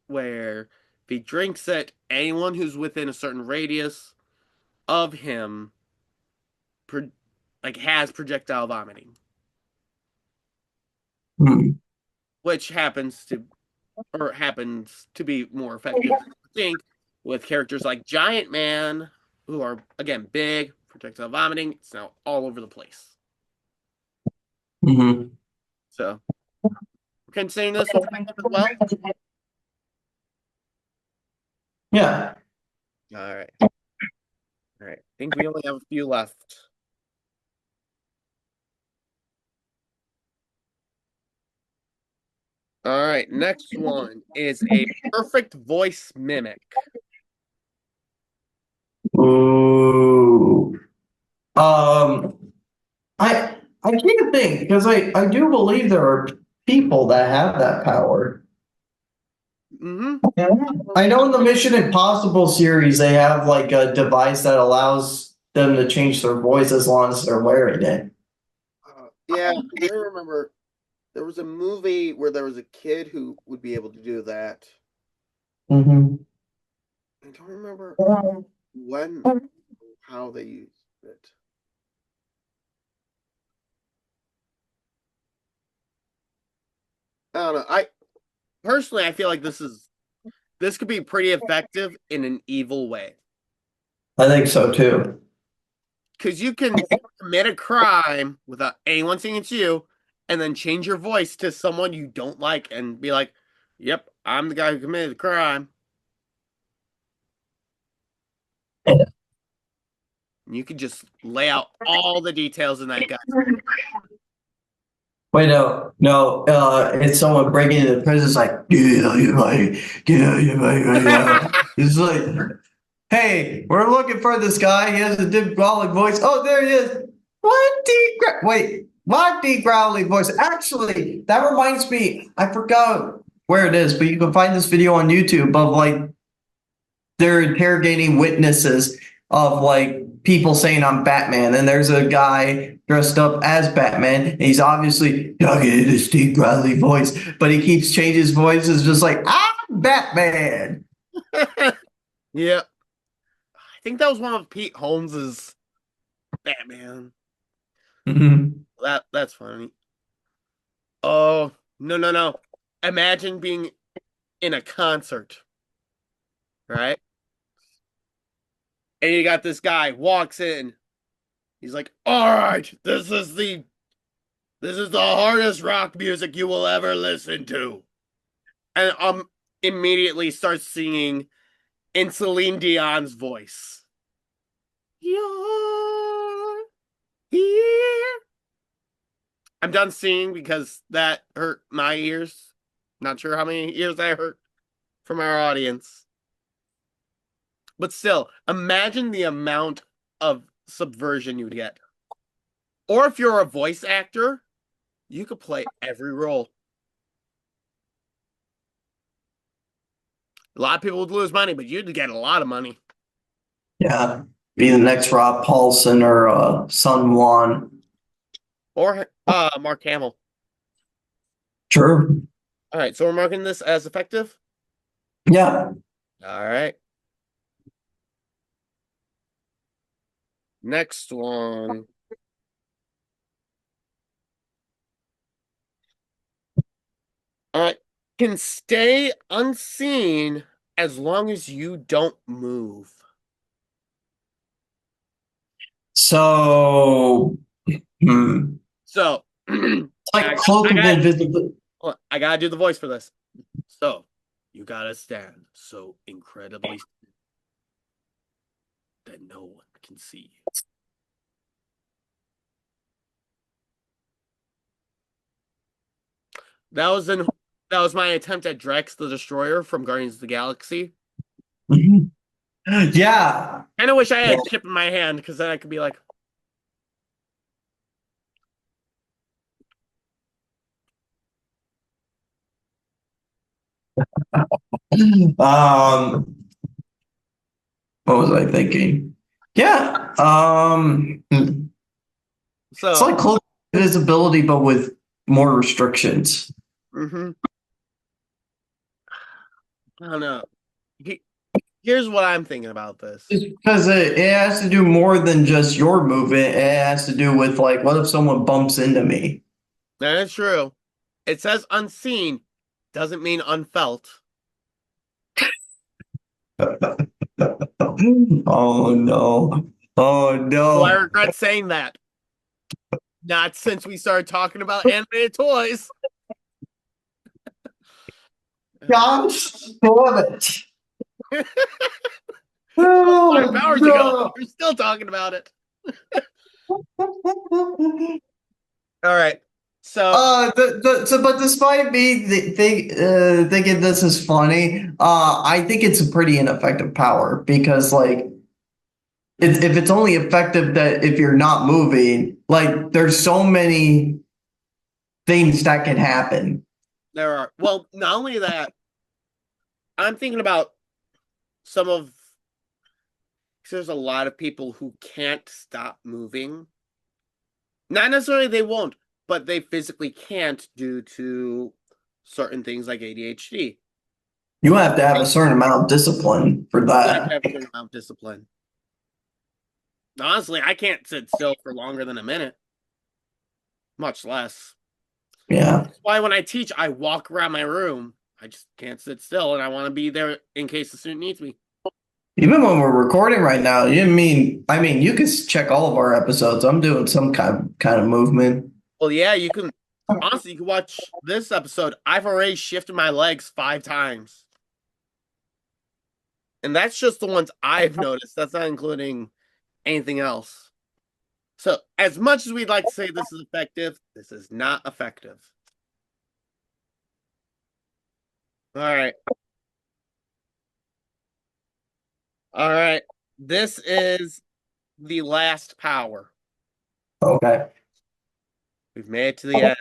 Speaker 1: where if he drinks it, anyone who's within a certain radius of him, like has projectile vomiting,
Speaker 2: Hmm.
Speaker 1: which happens to be more effective, I think, with characters like Giant Man, who are again big, projectile vomiting. It's now all over the place.
Speaker 2: Hmm.
Speaker 1: So we're considering this effective as well.
Speaker 2: Yeah.
Speaker 1: All right, all right. I think we only have a few left. All right, next one is a perfect voice mimic.
Speaker 2: Ooh. Um, I can't think because I do believe there are people that have that power.
Speaker 1: Hmm.
Speaker 2: I know in the Mission Impossible series they have like a device that allows them to change their voice as long as they're wearing it.
Speaker 1: Yeah, I remember there was a movie where there was a kid who would be able to do that.
Speaker 2: Hmm.
Speaker 1: I don't remember when, how they used it. I don't know. I personally, I feel like this could be pretty effective in an evil way
Speaker 2: I think so too.
Speaker 1: because you can commit a crime without anyone seeing it's you, and then change your voice to someone you don't like and be like, "Yep, I'm the guy who committed the crime." And you can just lay out all the details in that guy's voice.
Speaker 2: Wait, no, no, it's someone breaking into the prison. It's like, yeah, you might, yeah, you might, yeah. It's like, hey, we're looking for this guy. He has a deep growling voice. Oh, there he is. What deep growling voice? Actually, that reminds me, I forgot where it is, but you can find this video on YouTube of like they're interrogating witnesses of like people saying I'm Batman, and there's a guy dressed up as Batman. And he's obviously talking in his deep, growly voice, but he keeps changing his voice. It's just like I'm Batman.
Speaker 1: Yeah, I think that was one of Pete Holmes's Batman.
Speaker 2: Mhm.
Speaker 1: That's funny. Oh, no, no, no. Imagine being in a concert, right? And you got this guy walks in. He's like, "All right, this is the hardest rock music you will ever listen to." And immediately starts singing in Celine Dion's voice. You're here. I'm done singing because that hurt my ears. Not sure how many ears that hurt from our audience. But still, imagine the amount of subversion you'd get. Or if you're a voice actor, you could play every role. A lot of people would lose money, but you'd get a lot of money.
Speaker 2: Yeah, be the next Rob Paulson or Sun Juan.
Speaker 1: Or Mark Hamill.
Speaker 2: Sure.
Speaker 1: All right, so we're marking this as effective.
Speaker 2: Yeah.
Speaker 1: All right. Next one. Can stay unseen as long as you don't move.
Speaker 2: So,
Speaker 1: So,
Speaker 2: like cloak of invisibility.
Speaker 1: I gotta do the voice for this. So, you gotta stand so incredibly that no one can see you. That was my attempt at Drex the Destroyer from Guardians of the Galaxy.
Speaker 2: Yeah.
Speaker 1: Kind of wish I had Chip in my hand because then I could be like,
Speaker 2: What was I thinking? Yeah. It's like
Speaker 1: so.
Speaker 2: cloak of invisibility, but with more restrictions.
Speaker 1: Mm-hmm. I don't know. Here's what I'm thinking about this.
Speaker 2: Because it has to do more than just your movement. It has to do with like, what if someone bumps into me?
Speaker 1: That is true. It says unseen, doesn't mean unfelt.
Speaker 2: Oh no. Oh
Speaker 1: So I
Speaker 2: no.
Speaker 1: regret saying that. Not since we started talking about animated toys.
Speaker 2: Gosh, damn it.
Speaker 1: Five
Speaker 2: Oh,
Speaker 1: hours ago,
Speaker 2: no.
Speaker 1: we're still talking about it. All right. So,
Speaker 2: But despite me thinking this is funny, I think it's a pretty ineffective power because, like, if it's only effective that if you're not moving, like, there's so many things that can happen.
Speaker 1: there are, well, not only that, I'm thinking about some of, there's a lot of people who can't stop moving. Not necessarily they won't, but they physically can't due to certain things like ADHD.
Speaker 2: You have to have a certain amount of discipline for
Speaker 1: You have to
Speaker 2: that.
Speaker 1: have a certain amount of discipline. Honestly, I can't sit still for longer than a minute, much less.
Speaker 2: Yeah.
Speaker 1: That's why when I teach, I walk around my room. I just can't sit still, and I want to be there in case the student needs me.
Speaker 2: Even when we're recording right now, I mean, you can check all of our episodes. I'm doing some kind of movement.
Speaker 1: Well, yeah, you can. Honestly, you can watch this episode. I've already shifted my legs 5 times. And that's just the ones I've noticed. That's not including anything else. So, as much as we'd like to say this is effective, this is not effective. All right. All right. This is the last power.
Speaker 2: Okay.
Speaker 1: We've made it to the end.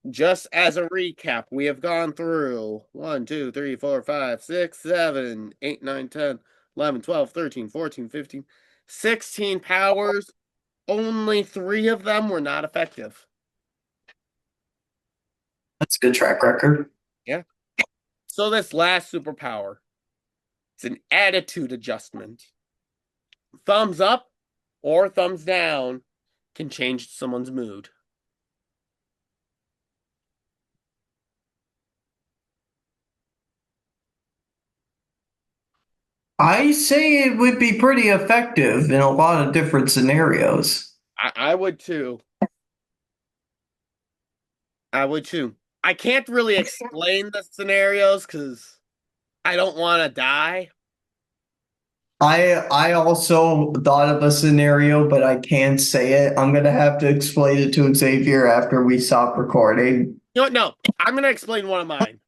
Speaker 1: Just as a recap, we have gone through 1, 2, 3, 4, 5, 6, 7, 8, 9, 10, 11, 12, 13, 14, 15, 16 powers. Only 3 of them were not effective.
Speaker 2: That's a good track record.
Speaker 1: Yeah. So this last superpower, it's an attitude adjustment. Thumbs up or thumbs down can change someone's mood.
Speaker 2: I say it would be pretty effective in a lot of different scenarios.
Speaker 1: I would too. I would too. I can't really explain the scenarios because I don't want to die.
Speaker 2: I also thought of a scenario, but I can't say it. I'm gonna have to explain it to Xavier after we stop recording.
Speaker 1: You know what? No, I'm gonna explain one of mine.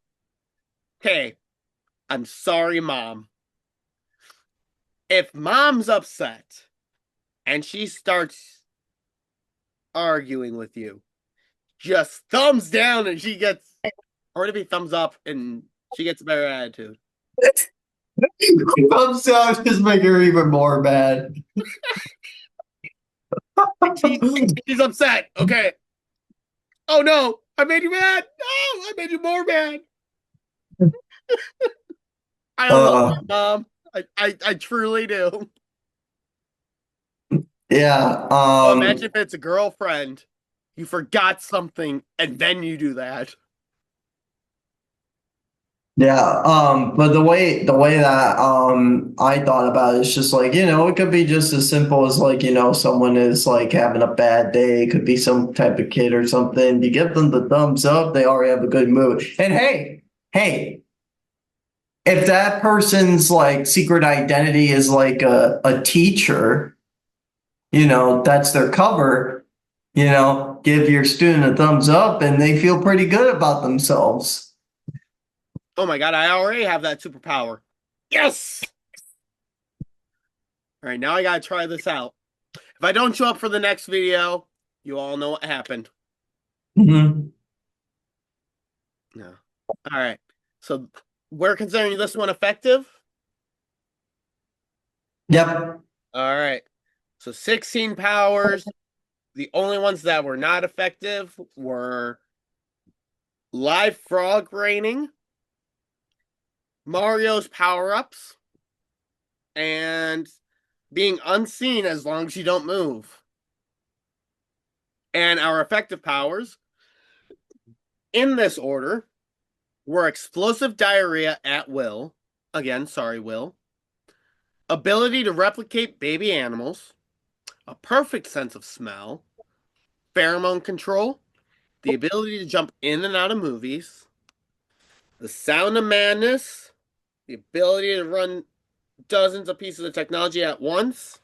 Speaker 1: Okay, I'm sorry, Mom. If Mom's upset and she starts arguing with you, just thumbs down and she gets, or to be thumbs up and she gets a better attitude.
Speaker 2: Thumbs down just make her even more mad.
Speaker 1: She's upset. Okay. Oh no, I made you mad. No, I made you more mad. I love
Speaker 2: Uh,
Speaker 1: you, Mom. I truly do.
Speaker 2: yeah.
Speaker 1: Oh, imagine if it's a girlfriend. You forgot something and then you do that.
Speaker 2: Yeah, but the way that I thought about it is just like, it could be just as simple as like, someone is like having a bad day, it could be some type of kid or something. You give them the thumbs up, they already have a good mood. And hey, if that person's like secret identity is like a teacher, that's their cover, give your student a thumbs up and they feel pretty good about themselves.
Speaker 1: Oh my god, I already have that superpower. Yes! All right, now I gotta try this out. If I don't show up for the next video, you all know what happened.
Speaker 2: Mhm.
Speaker 1: No. All right. So we're considering this one effective.
Speaker 2: Yep.
Speaker 1: All right. So 16 powers. The only ones that were not effective were live frog raining, Mario's power ups, and being unseen as long as you don't move. And our effective powers, in this order, were explosive diarrhea at will. Again, sorry, Will. Ability to replicate baby animals, a perfect sense of smell, pheromone control, the ability to jump in and out of movies, the sound of madness, the ability to run dozens of pieces of technology at once,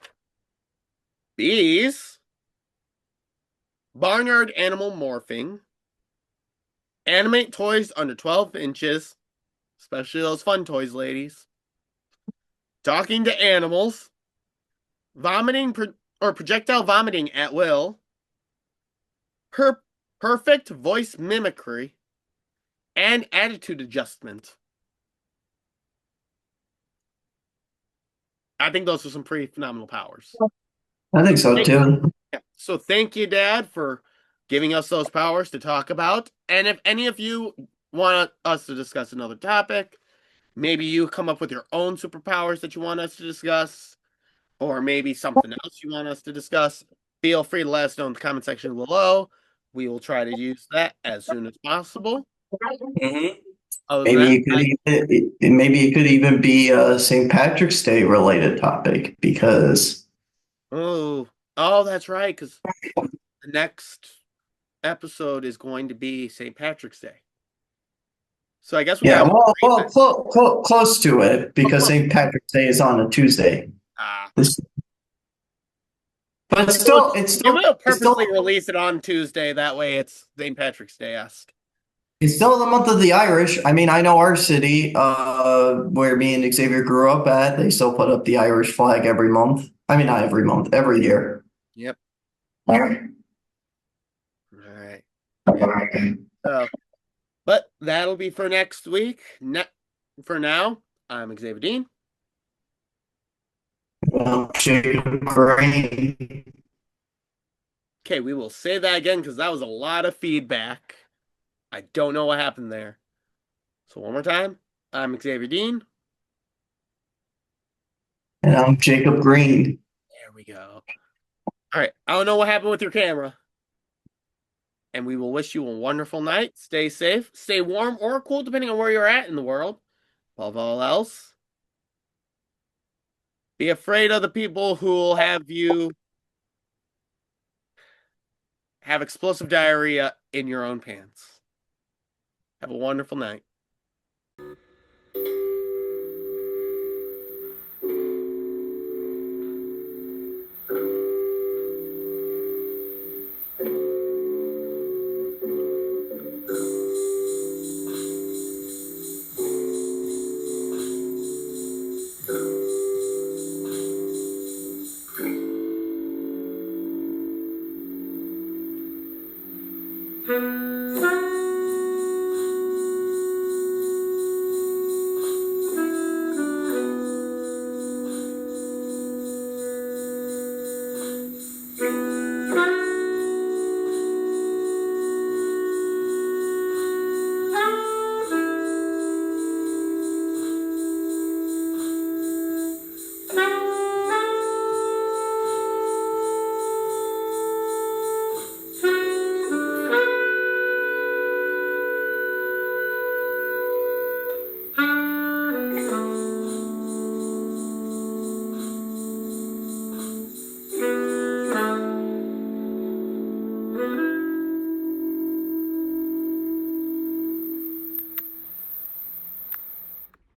Speaker 1: bees, barnyard animal morphing, animate toys under 12 inches, especially those fun toys, ladies, talking to animals, vomiting or projectile vomiting at will, per perfect voice mimicry, and attitude adjustment. I think those are some pretty phenomenal powers.
Speaker 2: I think so too.
Speaker 1: So thank you, Dad, for giving us those powers to talk about. And if any of you want us to discuss another topic, maybe you come up with your own superpowers that you want us to discuss, or maybe something else you want us to discuss, feel free to let us know in the comment section below. We will try to use that as soon as possible.
Speaker 2: Mhm.
Speaker 1: Other than
Speaker 2: Maybe
Speaker 1: that,
Speaker 2: it could even be a St. Patrick's Day related topic because
Speaker 1: oh, that's right, because the next episode is going to be St. Patrick's Day. So I guess we
Speaker 2: yeah,
Speaker 1: got
Speaker 2: well, close to it because
Speaker 1: oh,
Speaker 2: St. Patrick's Day is on a Tuesday.
Speaker 1: ah.
Speaker 2: This, but
Speaker 1: Well, they will
Speaker 2: it's still
Speaker 1: purposely release it on Tuesday. That way it's St. Patrick's Day esque.
Speaker 2: it's still the month of the Irish. I mean, I know our city, where me and Xavier grew up at, they still put up the Irish flag every month. I mean, not every month, every year.
Speaker 1: Yep.
Speaker 2: All right.
Speaker 1: All right. Yeah. So, but that'll be for next week. For now, I'm Xavier Dean.
Speaker 2: Jacob Green.
Speaker 1: Okay, we will say that again because that was a lot of feedback. I don't know what happened there. So one more time, I'm Xavier Dean.
Speaker 2: And I'm Jacob Green.
Speaker 1: There we go. All right. I don't know what happened with your camera. And we will wish you a wonderful night. Stay safe, stay warm or cool, depending on where you're at in the world. Above all else, be afraid of the people who will have you have explosive diarrhea in your own pants. Have a wonderful night.